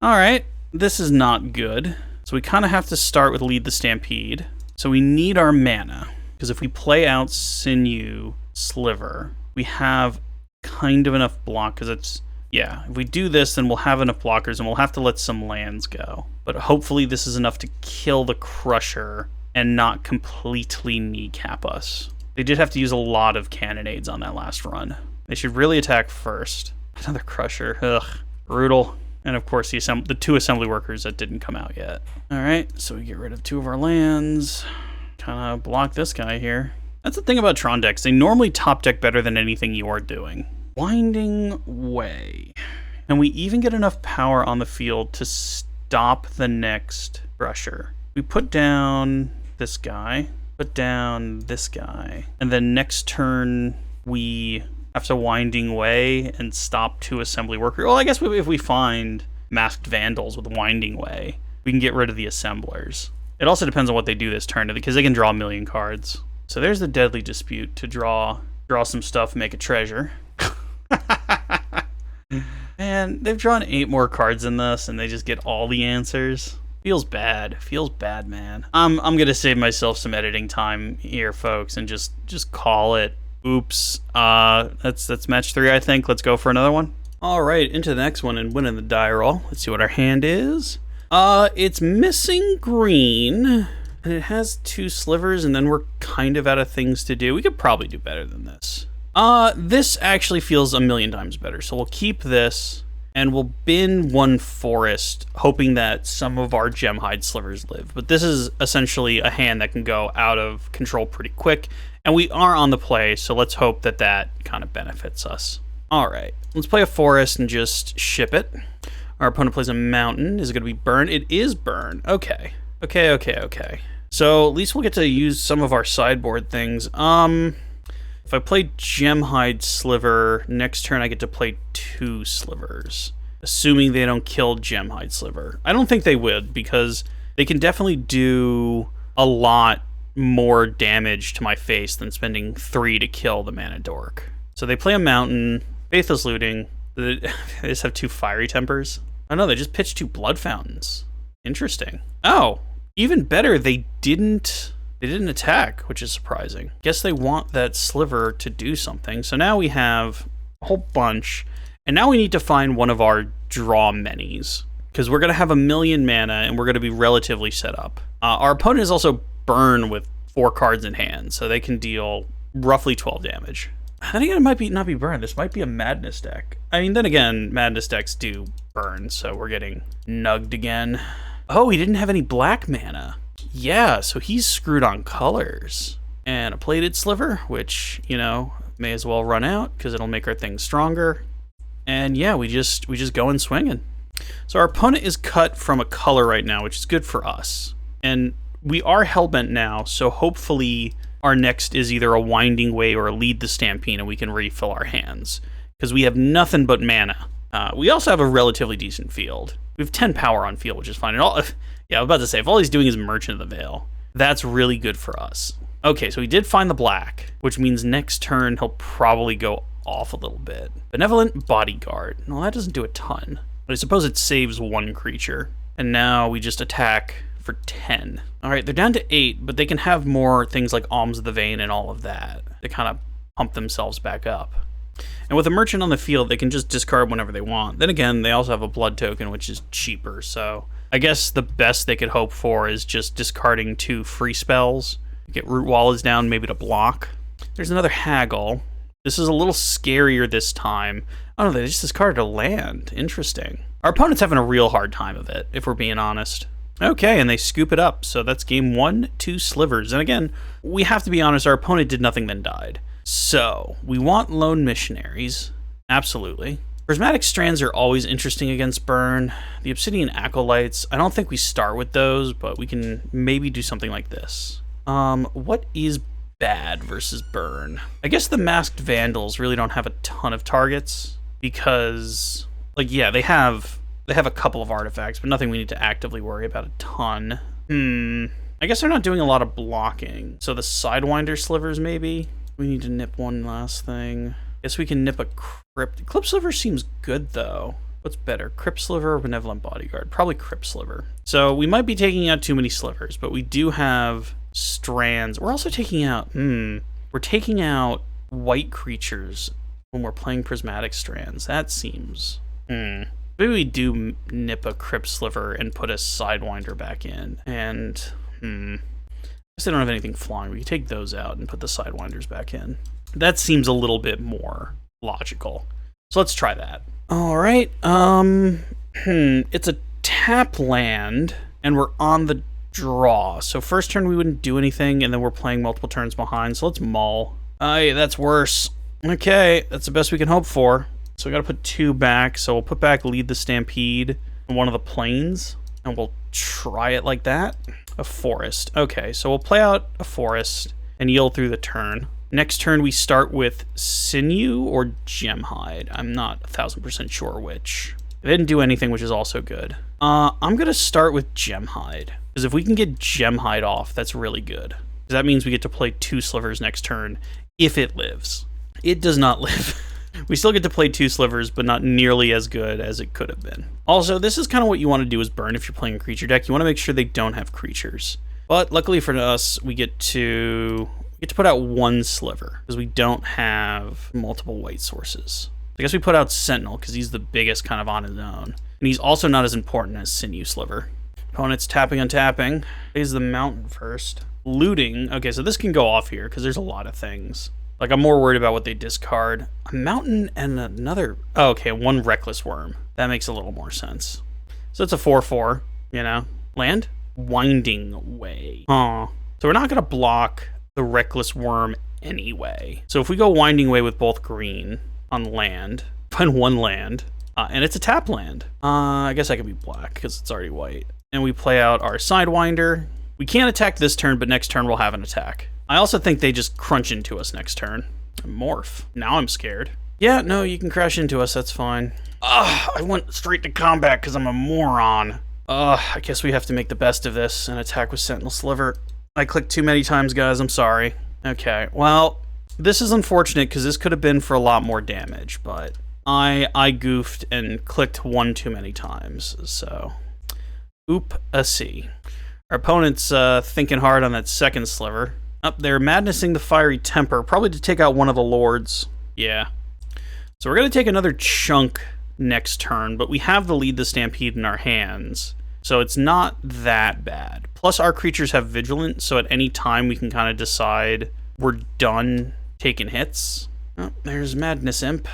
All right. This is not good. So we kind of have to start with lead the Stampede. So we need our mana, because if we play out Sinew Sliver, we have kind of enough block, because it's, yeah, if we do this, then we'll have enough blockers, and we'll have to let some lands go. But hopefully this is enough to kill the Crusher and not completely kneecap us. They did have to use a lot of cannonades on that last run. They should really attack first. Another Crusher. Ugh. Brutal. And of course the 2 assembly workers that didn't come out yet. Alright, so we get rid of 2 of our lands. Kind of block this guy here. That's the thing about Tron decks. They normally top deck better than anything you are doing. Winding Way. And we even get enough power on the field to stop the next Crusher. We put down this guy. Put down this guy. And then next turn we have to Winding Way and stop 2 assembly workers. Well, I guess if we find Masked Vandals with Winding Way, we can get rid of the assemblers. It also depends on what they do this turn, because they can draw a million cards. So there's the Deadly Dispute to draw some stuff, make a treasure. And they've drawn 8 more cards in this, and they just get all the answers. Feels bad. Feels bad, man. I'm gonna save myself some editing time here, folks, and just call it. Oops. That's match 3, I think. Let's go for another one. All right, into the next one and winning the die roll. Let's see what our hand is. It's missing green, and it has 2 slivers, and then we're kind of out of things to do. We could probably do better than this. This actually feels a million times better, so we'll keep this, and we'll bin 1 forest, hoping that some of our Gemhide slivers live. But this is essentially a hand that can go out of control pretty quick, and we are on the play, so let's hope that that kind of benefits us. All right, let's play a forest and just ship it. Our opponent plays a mountain. Is it going to be burn? It is burn. Okay. So at least we'll get to use some of our sideboard things. If I play Gemhide Sliver, next turn I get to play 2 slivers, assuming they don't kill Gemhide Sliver. I don't think they would, because they can definitely do a lot more damage to my face than spending 3 to kill the Mana Dork. So they play a mountain, Faithless Looting. They just have 2 Fiery Tempers. Oh no, they just pitched 2 Blood Fountains. Interesting. Oh, even better, they didn't attack, which is surprising. Guess they want that sliver to do something. So now we have a whole bunch, and now we need to find one of our draw minis, because we're going to have a million mana, and we're going to be relatively set up. Our opponent is also burn with 4 cards in hand, so they can deal roughly 12 damage. Then again, it might not be burn. This might be a Madness deck. I mean, then again, Madness decks do burn, so we're getting nugged again. Oh, he didn't have any black mana. Yeah, so he's screwed on colors. And a Plated Sliver, which, you know, may as well run out, because it'll make our thing stronger. And yeah, we just go in swinging. So our opponent is cut from a color right now, which is good for us. And we are Hellbent now, so hopefully our next is either a Winding Way or a Lead the Stampede, and we can refill our hands, because we have nothing but mana. We also have a relatively decent field. We have 10 power on field, which is fine. And yeah, I was about to say, if all he's doing is Merchant of the Veil, that's really good for us. Okay, so he did find the black, which means next turn he'll probably go off a little bit. Benevolent Bodyguard. No, that doesn't do a ton, but I suppose it saves 1 creature. And now we just attack for 10. All right, they're down to 8, but they can have more things like Alms of the Vein and all of that to kind of pump themselves back up. And with a Merchant on the field, they can just discard whenever they want. Then again, they also have a Blood token, which is cheaper, so I guess the best they could hope for is just discarding 2 free spells. Get Root Wall is down, maybe to block. There's another Haggle. This is a little scarier this time. Oh no, they just discarded a land. Interesting. Our opponent's having a real hard time of it, if we're being honest. Okay, and they scoop it up. So that's game 1, 2 slivers. And again, we have to be honest, our opponent did nothing then died. So we want Lone Missionaries. Absolutely. Prismatic Strands are always interesting against burn. The Obsidian Acolytes, I don't think we start with those, but we can maybe do something like this. What is bad versus burn? I guess the Masked Vandals really don't have a ton of targets, because, like, yeah, they have a couple of artifacts, but nothing we need to actively worry about a ton. I guess they're not doing a lot of blocking. So the Sidewinder Slivers, maybe? We need to nip one last thing. Guess we can nip a Crypt. Crypt Sliver seems good, though. What's better, Crypt Sliver or Benevolent Bodyguard? Probably Crypt Sliver. So we might be taking out too many slivers, but we do have strands. We're also taking out, we're taking out white creatures when we're playing Prismatic Strands. That seems, maybe we do nip a Crypt Sliver and put a Sidewinder back in. And, I guess they don't have anything flying. We can take those out and put the Sidewinders back in. That seems a little bit more logical. So let's try that. All right. It's a tap land, and we're on the draw. So first turn we wouldn't do anything, and then we're playing multiple turns behind. So let's mull. Yeah, that's worse. Okay, that's the best we can hope for. So we got to put 2 back. So we'll put back Lead the Stampede on one of the plains, and we'll try it like that. A forest. Okay, so we'll play out a forest and yield through the turn. Next turn we start with Sinew or Gemhide. I'm not 1000% sure which. They didn't do anything, which is also good. I'm gonna start with Gemhide, because if we can get Gemhide off, that's really good. Because that means we get to play 2 Slivers next turn, if it lives. It does not live. We still get to play 2 Slivers, but not nearly as good as it could have been. Also, this is kind of what you want to do as burn if you're playing a creature deck. You want to make sure they don't have creatures. But luckily for us, we get to put out 1 Sliver, because we don't have multiple white sources. I guess we put out Sentinel, because he's the biggest kind of on his own. And he's also not as important as Sinew Sliver. Opponent's tapping, untapping. Plays the Mountain first. Looting. Okay, so this can go off here, because there's a lot of things. Like, I'm more worried about what they discard. A Mountain and another... Oh, okay, 1 Reckless Worm. That makes a little more sense. So it's a 4/4, you know? Land? Winding Way. Oh. So we're not going to block the Reckless Worm anyway. So if we go Winding Way with both green on land, find 1 land, and it's a tap land. I guess I could be black, because it's already white. And we play out our Sidewinder. We can't attack this turn, but next turn we'll have an attack. I also think they just crunch into us next turn. Morph. Now I'm scared. Yeah, no, you can crash into us, that's fine. Ugh, I went straight to combat because I'm a moron. I guess we have to make the best of this and attack with Sentinel Sliver. I clicked too many times, guys, I'm sorry. Okay, well, this is unfortunate because this could have been for a lot more damage, but I goofed and clicked 1 too many times, so... Oop-a-see. Our opponent's thinking hard on that second Sliver. They're madnessing the Fiery Temper, probably to take out one of the lords. Yeah. So we're going to take another chunk next turn, but we have the Lead the Stampede in our hands, so it's not that bad. Plus, our creatures have Vigilant, so at any time we can kind of decide we're done taking hits. Oh, there's Madness Imp.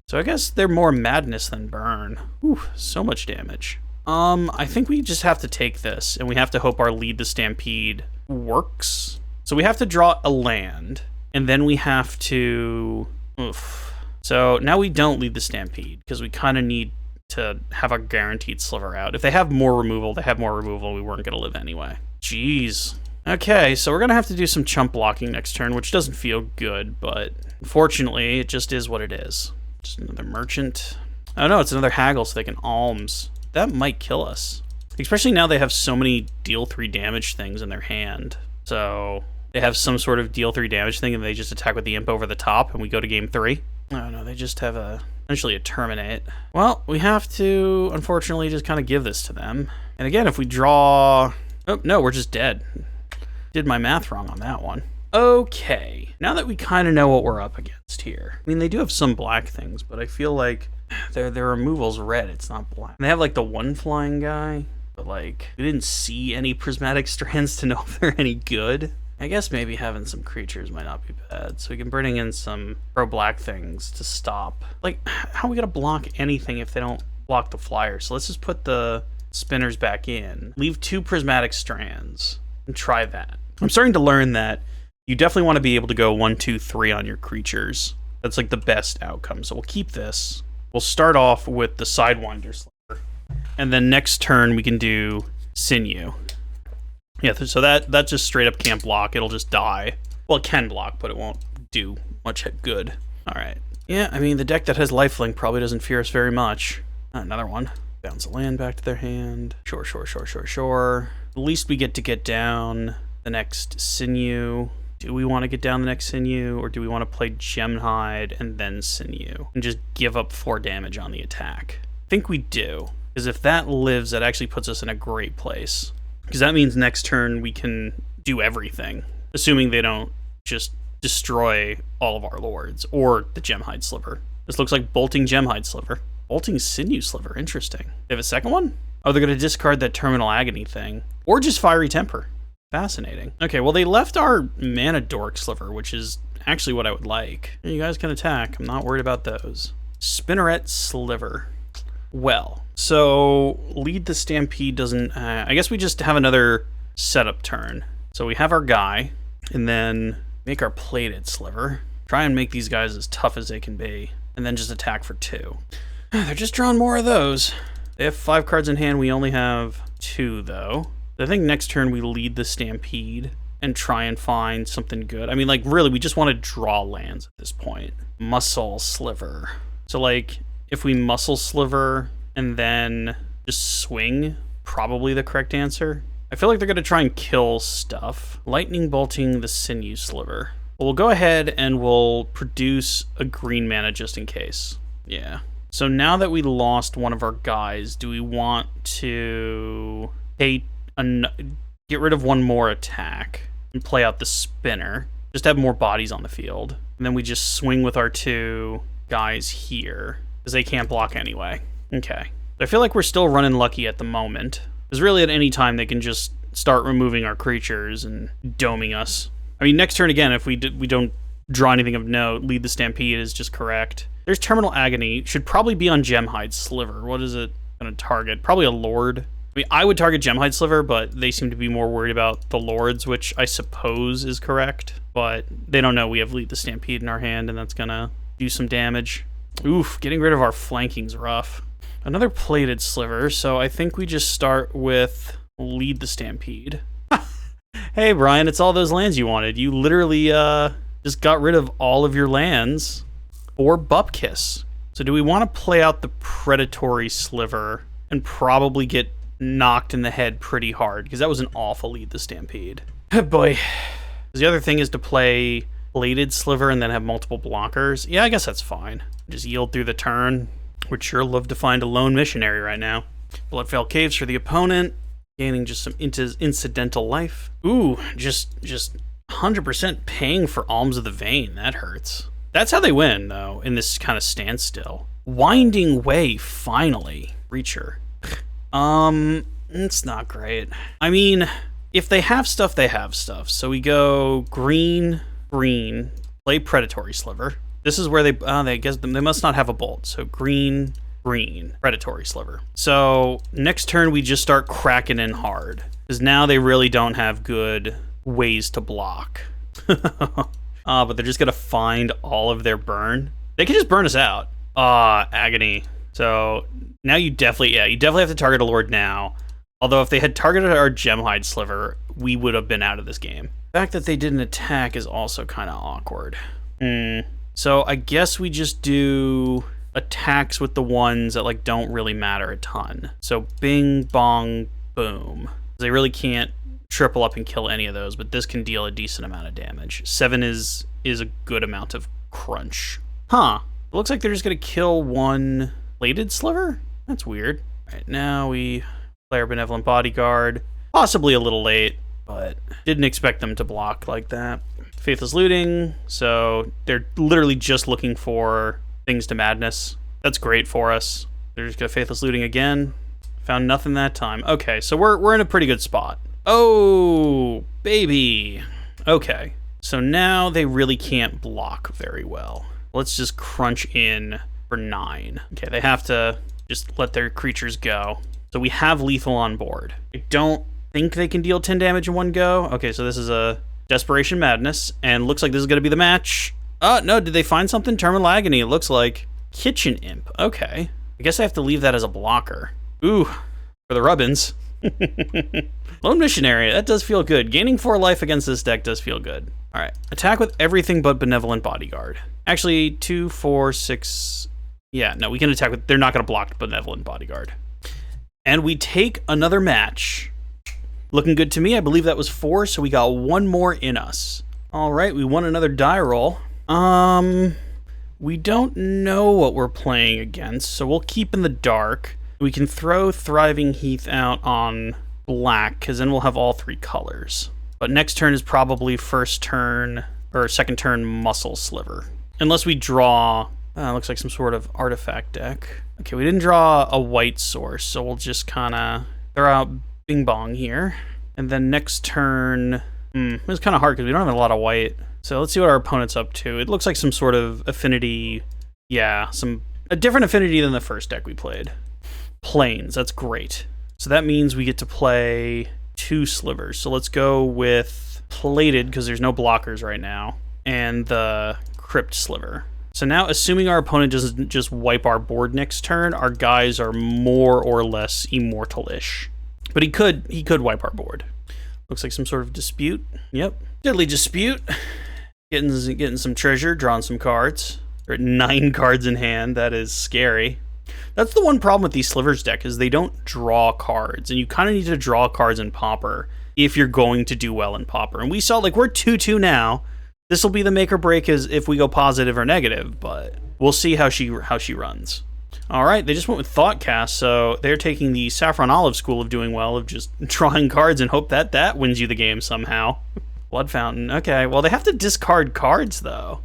So I guess they're more Madness than Burn. Ooh, so much damage. I think we just have to take this, and we have to hope our Lead the Stampede works. So we have to draw a land, and then we have to... Oof. So now we don't Lead the Stampede, because we kind of need to have a guaranteed Sliver out. If they have more removal, they have more removal. We weren't going to live anyway. Jeez. Okay, so we're going to have to do some chump blocking next turn, which doesn't feel good, but unfortunately, it just is what it is. Just another Merchant. Oh no, it's another Haggle, so they can Alms. That might kill us. Especially now they have so many deal 3 damage things in their hand. So they have some sort of deal 3 damage thing, and they just attack with the Imp over the top, and we go to game 3. Oh no, they just have essentially a Terminate. Well, we have to, unfortunately, just kind of give this to them. And again, if we draw... Oh, no, we're just dead. Did my math wrong on that one. Okay, now that we kind of know what we're up against here. I mean, they do have some black things, but I feel like their removal's red, it's not black. And they have, like, the 1 flying guy, but, like, we didn't see any Prismatic Strands to know if they're any good. I guess maybe having some creatures might not be bad, so we can bring in some pro-black things to stop. Like, how are we gonna block anything if they don't block the flyer? So let's just put the spinners back in. Leave 2 Prismatic Strands, and try that. I'm starting to learn that you definitely want to be able to go 1, 2, 3 on your creatures. That's like the best outcome, so we'll keep this. We'll start off with the Sidewinder Sliver, and then next turn we can do Sinew. Yeah, so that just straight up can't block. It'll just die. Well, it can block, but it won't do much good. All right. Yeah, I mean, the deck that has Lifelink probably doesn't fear us very much. Another one. Bounce a land back to their hand. Sure. At least we get to get down the next Sinew. Do we want to get down the next Sinew, or do we want to play Gemhide and then Sinew and just give up 4 damage on the attack? I think we do, because if that lives, that actually puts us in a great place. Because that means next turn we can do everything, assuming they don't just destroy all of our lords, or the Gemhide Sliver. This looks like bolting Gemhide Sliver. Bolting Sinew Sliver, interesting. They have a second one? Oh, they're going to discard that Terminal Agony thing. Or just Fiery Temper. Fascinating. Okay, well, they left our Mana Dork Sliver, which is actually what I would like. You guys can attack. I'm not worried about those. Spinneret Sliver. Well, so Lead the Stampede doesn't... I guess we just have another setup turn. So we have our guy, and then make our Plated Sliver. Try and make these guys as tough as they can be, and then just attack for 2. They're just drawing more of those. They have 5 cards in hand. We only have 2, though. I think next turn we Lead the Stampede, and try and find something good. I mean, like, really, we just want to draw lands at this point. Muscle Sliver. So, like, if we Muscle Sliver and then just swing, probably the correct answer. I feel like they're going to try and kill stuff. Lightning Bolting the Sinew Sliver. Well, we'll go ahead and we'll produce a green mana just in case. Yeah. So now that we lost one of our guys, do we want to get rid of one more attack and play out the spinner? Just have more bodies on the field. And then we just swing with our 2 guys here, because they can't block anyway. Okay. I feel like we're still running lucky at the moment. Because really at any time they can just start removing our creatures and doming us. I mean, next turn again, if we don't draw anything of note, Lead the Stampede is just correct. There's Terminal Agony. Should probably be on Gemhide Sliver. What is it going to target? Probably a Lord. I mean, I would target Gemhide Sliver, but they seem to be more worried about the Lords, which I suppose is correct. But they don't know we have Lead the Stampede in our hand, and that's going to do some damage. Oof, getting rid of our flanking's rough. Another Plated Sliver, so I think we just start with Lead the Stampede. Hey, Brian, it's all those lands you wanted. You literally just got rid of all of your lands for Bupkis. So do we want to play out the Predatory Sliver and probably get knocked in the head pretty hard? Because that was an awful Lead the Stampede. Oh, boy. The other thing is to play Bladed Sliver and then have multiple blockers. Yeah, I guess that's fine. Just yield through the turn. Would sure love to find a lone missionary right now. Bloodfell Caves for the opponent. Gaining just some incidental life. Ooh, just 100% paying for Alms of the Vein. That hurts. That's how they win, though, in this kind of standstill. Winding Way, finally. Reacher. It's not great. I mean, if they have stuff, they have stuff. So we go green, play Predatory Sliver. This is where they guess they must not have a bolt. So green, Predatory Sliver. So next turn we just start cracking in hard, because now they really don't have good ways to block. But they're just gonna find all of their burn. They can just burn us out. Agony. So now you definitely have to target a Lord now. Although if they had targeted our Gemhide Sliver, we would have been out of this game. The fact that they didn't attack is also kind of awkward. So I guess we just do attacks with the ones that like don't really matter a ton. So bing, bong, boom. They really can't triple up and kill any of those, but this can deal a decent amount of damage. 7 is a good amount of crunch. Huh. It looks like they're just gonna kill one Bladed Sliver? That's weird. All right, now we play our Benevolent Bodyguard. Possibly a little late, but didn't expect them to block like that. Faithless Looting, so they're literally just looking for things to madness. That's great for us. They're just gonna Faithless Looting again. Found nothing that time. Okay, so we're in a pretty good spot. Oh, baby. Okay, so now they really can't block very well. Let's just crunch in for 9. Okay, they have to just let their creatures go. So we have lethal on board. I don't think they can deal 10 damage in one go. Okay, so this is a Desperation Madness, and looks like this is going to be the match. Oh, no, did they find something? Terminal Agony, it looks like. Kitchen Imp, okay. I guess I have to leave that as a blocker. Ooh, for the rubbins. Lone Missionary, that does feel good. Gaining 4 life against this deck does feel good. All right, attack with everything but Benevolent Bodyguard. Actually, 2, 4, 6... Yeah, no, we can attack with... They're not going to block Benevolent Bodyguard. And we take another match. Looking good to me. I believe that was 4, so we got 1 more in us. All right, we won another die roll. We don't know what we're playing against, so we'll keep in the dark. We can throw Thriving Heath out on black, because then we'll have all 3 colors. But next turn is probably first turn, or second turn Muscle Sliver. Unless we draw, looks like some sort of artifact deck. Okay, we didn't draw a white source, so we'll just kind of throw out Bing Bong here. And then next turn, it's kind of hard because we don't have a lot of white. So let's see what our opponent's up to. It looks like some sort of affinity. Yeah, a different affinity than the first deck we played. Plains, that's great. So that means we get to play 2 slivers. So let's go with Plated, because there's no blockers right now, and the Crypt Sliver. So now, assuming our opponent doesn't just wipe our board next turn, our guys are more or less immortal-ish. But he could wipe our board. Looks like some sort of dispute. Yep. Deadly dispute. Getting some treasure, drawing some cards. They're at 9 cards in hand. That is scary. That's the one problem with these Slivers deck, is they don't draw cards. And you kind of need to draw cards in Pauper if you're going to do well in Pauper. And we saw, like, we're 2-2 now. This will be the make or break as if we go positive or negative, but we'll see how she runs. All right, they just went with Thoughtcast, so they're taking the Saffron Olive school of doing well, of just drawing cards and hope that wins you the game somehow. Blood Fountain, okay. Well, they have to discard cards, though.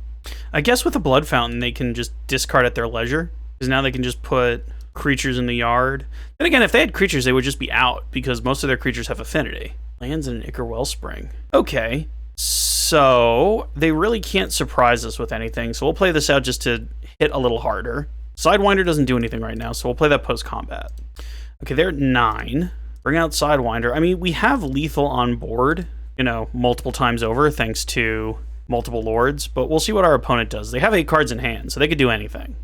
I guess with a Blood Fountain, they can just discard at their leisure, because now they can just put creatures in the yard. Then again, if they had creatures, they would just be out, because most of their creatures have affinity. Lands in an Ichor Wellspring. Okay, so they really can't surprise us with anything, so we'll play this out just to hit a little harder. Sidewinder doesn't do anything right now, so we'll play that post-combat. Okay, they're at 9. Bring out Sidewinder. I mean, we have lethal on board, you know, multiple times over, thanks to multiple lords, but we'll see what our opponent does. They have 8 cards in hand, so they could do anything.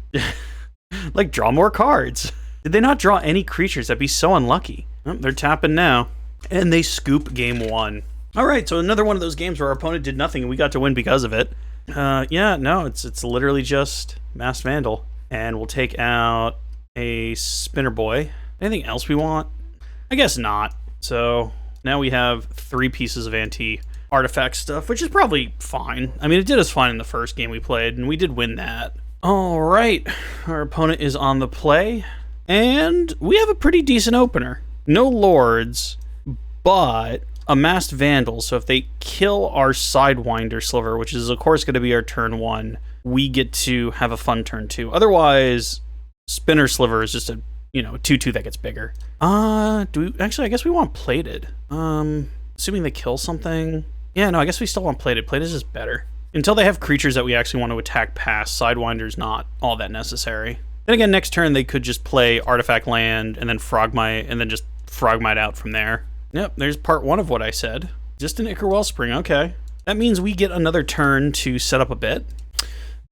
Like, draw more cards. Did they not draw any creatures? That'd be so unlucky. Oh, they're tapping now. And they scoop game 1. All right, so another one of those games where our opponent did nothing and we got to win because of it. Yeah, no, it's literally just Masked Vandal. And we'll take out a Spinner Boy. Anything else we want? I guess not. So now we have 3 pieces of anti-artifact stuff, which is probably fine. I mean, it did us fine in the first game we played, and we did win that. All right, our opponent is on the play, and we have a pretty decent opener. No lords, but a Masked Vandal, so if they kill our Sidewinder Sliver, which is of course going to be our turn 1, we get to have a fun turn 2. Otherwise, Spinner Sliver is just a, you know, 2/2 that gets bigger. Actually, I guess we want Plated. Assuming they kill something. Yeah, no, I guess we still want Plated. Plated is just better. Until they have creatures that we actually want to attack past, Sidewinder's not all that necessary. Then again, next turn they could just play Artifact Land and then Frogmite, and then just Frogmite out from there. Yep, there's part 1 of what I said. Just an Ichor Wellspring, okay. That means we get another turn to set up a bit.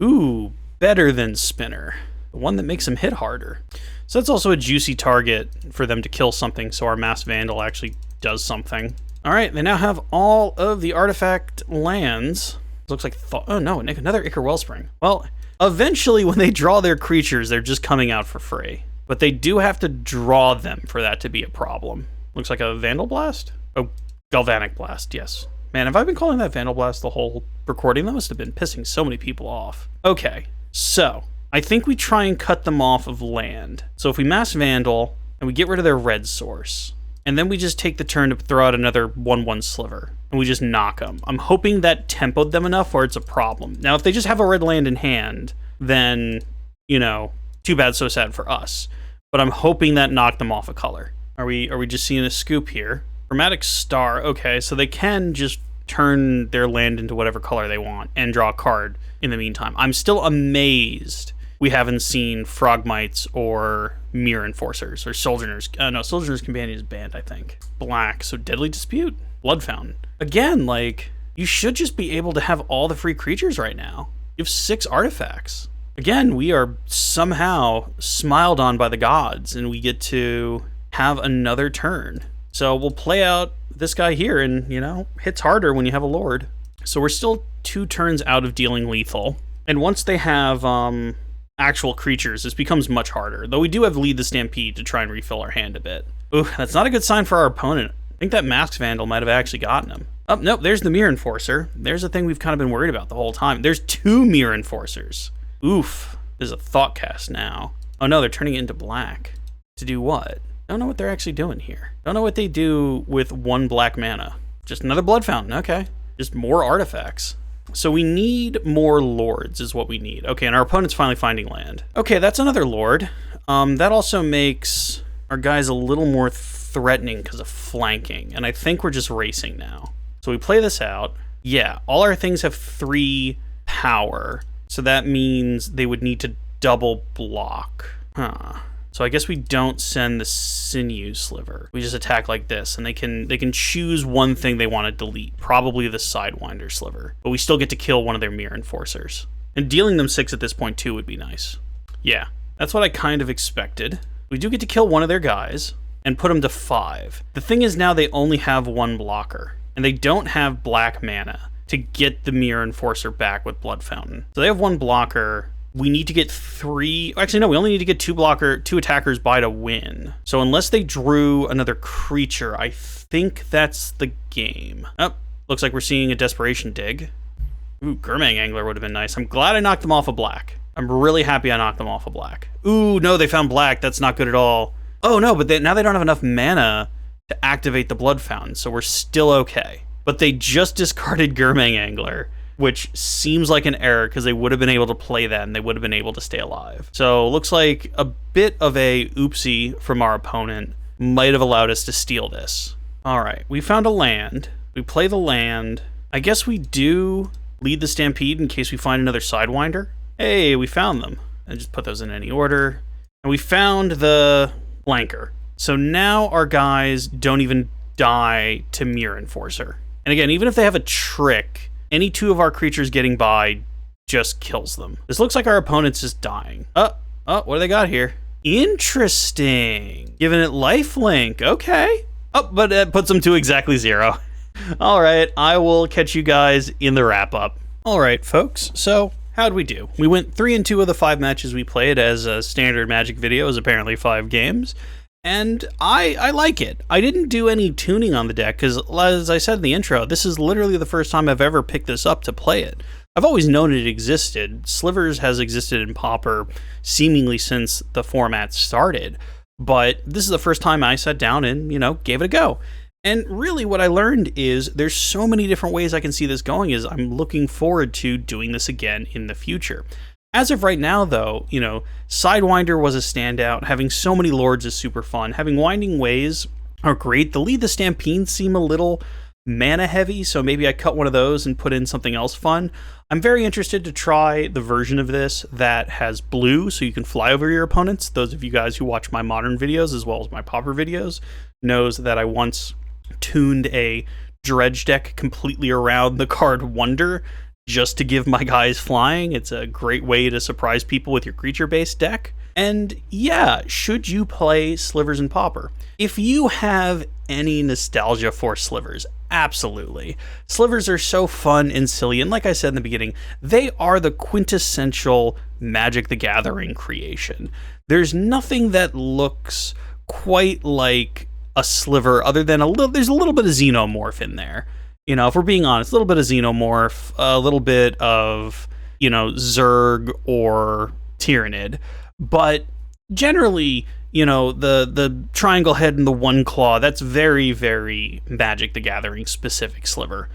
Ooh, better than Spinner. The one that makes them hit harder. So that's also a juicy target for them to kill something, so our Masked Vandal actually does something. All right, they now have all of the artifact lands. Looks like, oh no, another Ichor Wellspring. Well, eventually when they draw their creatures, they're just coming out for free. But they do have to draw them for that to be a problem. Looks like a Vandal Blast? Oh, Galvanic Blast, yes. Man, have I been calling that Vandal Blast the whole recording? That must have been pissing so many people off. Okay, so I think we try and cut them off of land. So if we Masked Vandal and we get rid of their red source, and then we just take the turn to throw out another 1/1 Sliver, and we just knock them. I'm hoping that tempoed them enough where it's a problem. Now, if they just have a red land in hand, then, you know, too bad, so sad for us. But I'm hoping that knocked them off a color. Are we just seeing a scoop here? Chromatic Star, okay, so they can just turn their land into whatever color they want and draw a card in the meantime. I'm still amazed we haven't seen Frogmites or Mirror Enforcers or Sojourner's. No, Sojourner's Companion is banned, I think. Black, so Deadly Dispute, Blood Fountain. Again, like, you should just be able to have all the free creatures right now. You have 6 artifacts. Again, we are somehow smiled on by the gods, and we get to have another turn. So we'll play out this guy here, and, you know, hits harder when you have a Lord. So we're still 2 turns out of dealing lethal. And once they have actual creatures, this becomes much harder. Though we do have Lead the Stampede to try and refill our hand a bit. Ooh, that's not a good sign for our opponent. I think that Masked Vandal might have actually gotten him. Oh, nope, there's the Mirror Enforcer. There's a thing we've kind of been worried about the whole time. There's 2 Mirror Enforcers. Oof, there's a Thoughtcast now. Oh no, they're turning it into black. To do what? Don't know what they're actually doing here. Don't know what they do with 1 black mana. Just another Blood Fountain, okay. Just more artifacts. So we need more lords is what we need. Okay, and our opponent's finally finding land. Okay, that's another lord. That also makes our guys a little more threatening because of flanking, and I think we're just racing now. So we play this out. Yeah, all our things have 3 power, so that means they would need to double block. Huh. So I guess we don't send the Sinew Sliver. We just attack like this, and they can choose one thing they want to delete, probably the Sidewinder Sliver. But we still get to kill one of their Mirror Enforcers. And dealing them 6 at this point too would be nice. Yeah, that's what I kind of expected. We do get to kill one of their guys. and put them to 5. The thing is now they only have 1 blocker, and they don't have black mana to get the Mirror Enforcer back with Blood Fountain. So they have 1 blocker. We need to get 3... Actually, no, we only need to get 2 attackers by to win. So unless they drew another creature, I think that's the game. Oh, looks like we're seeing a Desperation Dig. Ooh, Gurmang Angler would have been nice. I'm glad I knocked them off a black. I'm really happy I knocked them off a black. Ooh, no, they found black. That's not good at all. Oh, no, but now they don't have enough mana to activate the Blood Fountain, so we're still okay. But they just discarded Gurmang Angler, which seems like an error because they would have been able to play that and they would have been able to stay alive. So looks like a bit of a oopsie from our opponent might have allowed us to steal this. All right, we found a land. We play the land. I guess we do lead the Stampede in case we find another Sidewinder. Hey, we found them. And just put those in any order. And we found the Blanker. So now our guys don't even die to Mirror Enforcer. And again, even if they have a trick, any 2 of our creatures getting by just kills them. This looks like our opponent's just dying. Oh, what do they got here? Interesting. Giving it lifelink. Okay. Oh, but it puts them to exactly 0. All right, I will catch you guys in the wrap-up. All right, folks, so how'd we do? We went 3-2 of the 5 matches we played, as a standard Magic video is apparently 5 games. And I like it. I didn't do any tuning on the deck because, as I said in the intro, this is literally the first time I've ever picked this up to play it. I've always known it existed. Slivers has existed in Pauper seemingly since the format started, but this is the first time I sat down and, gave it a go. And really what I learned is there's so many different ways I can see this going is I'm looking forward to doing this again in the future. As of right now, though, Sidewinder was a standout. Having so many lords is super fun. Having Winding Ways are great. The Lead the Stampede seem a little mana heavy, so maybe I cut one of those and put in something else fun. I'm very interested to try the version of this that has blue, so you can fly over your opponents. Those of you guys who watch my Modern videos as well as my Pauper videos knows that I once tuned a Dredge deck completely around the card Wonder just to give my guys flying. It's a great way to surprise people with your creature-based deck. And yeah, should you play Slivers and Pauper? If you have any nostalgia for Slivers, absolutely. Slivers are so fun and silly, and like I said in the beginning, they are the quintessential Magic the Gathering creation. There's nothing that looks quite like a Sliver other than there's a little bit of Xenomorph in there. If we're being honest, a little bit of Xenomorph, a little bit of, Zerg or Tyrannid. But generally, the triangle head and the 1 claw, that's very, very Magic the Gathering specific Sliver.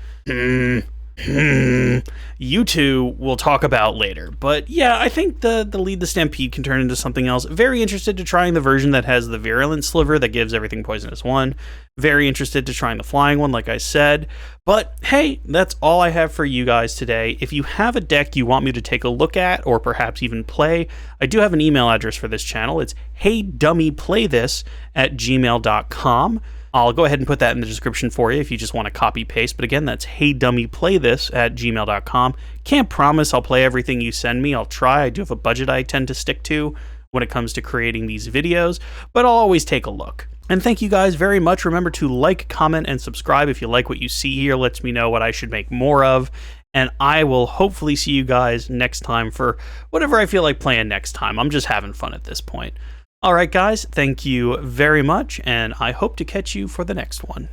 You two we'll talk about later. But yeah, I think the Lead the Stampede can turn into something else. Very interested to trying the version that has the Virulent Sliver that gives everything poisonous 1. Very interested to trying the flying one, like I said. But hey, that's all I have for you guys today. If you have a deck you want me to take a look at or perhaps even play, I do have an email address for this channel. It's heydummyplaythis@gmail.com. I'll go ahead and put that in the description for you if you just want to copy paste. But again, that's heydummyplaythis@gmail.com. Can't promise I'll play everything you send me. I'll try. I do have a budget I tend to stick to when it comes to creating these videos, but I'll always take a look. And thank you guys very much. Remember to like, comment, and subscribe if you like what you see here. Lets me know what I should make more of. And I will hopefully see you guys next time for whatever I feel like playing next time. I'm just having fun at this point. All right, guys, thank you very much, and I hope to catch you for the next one.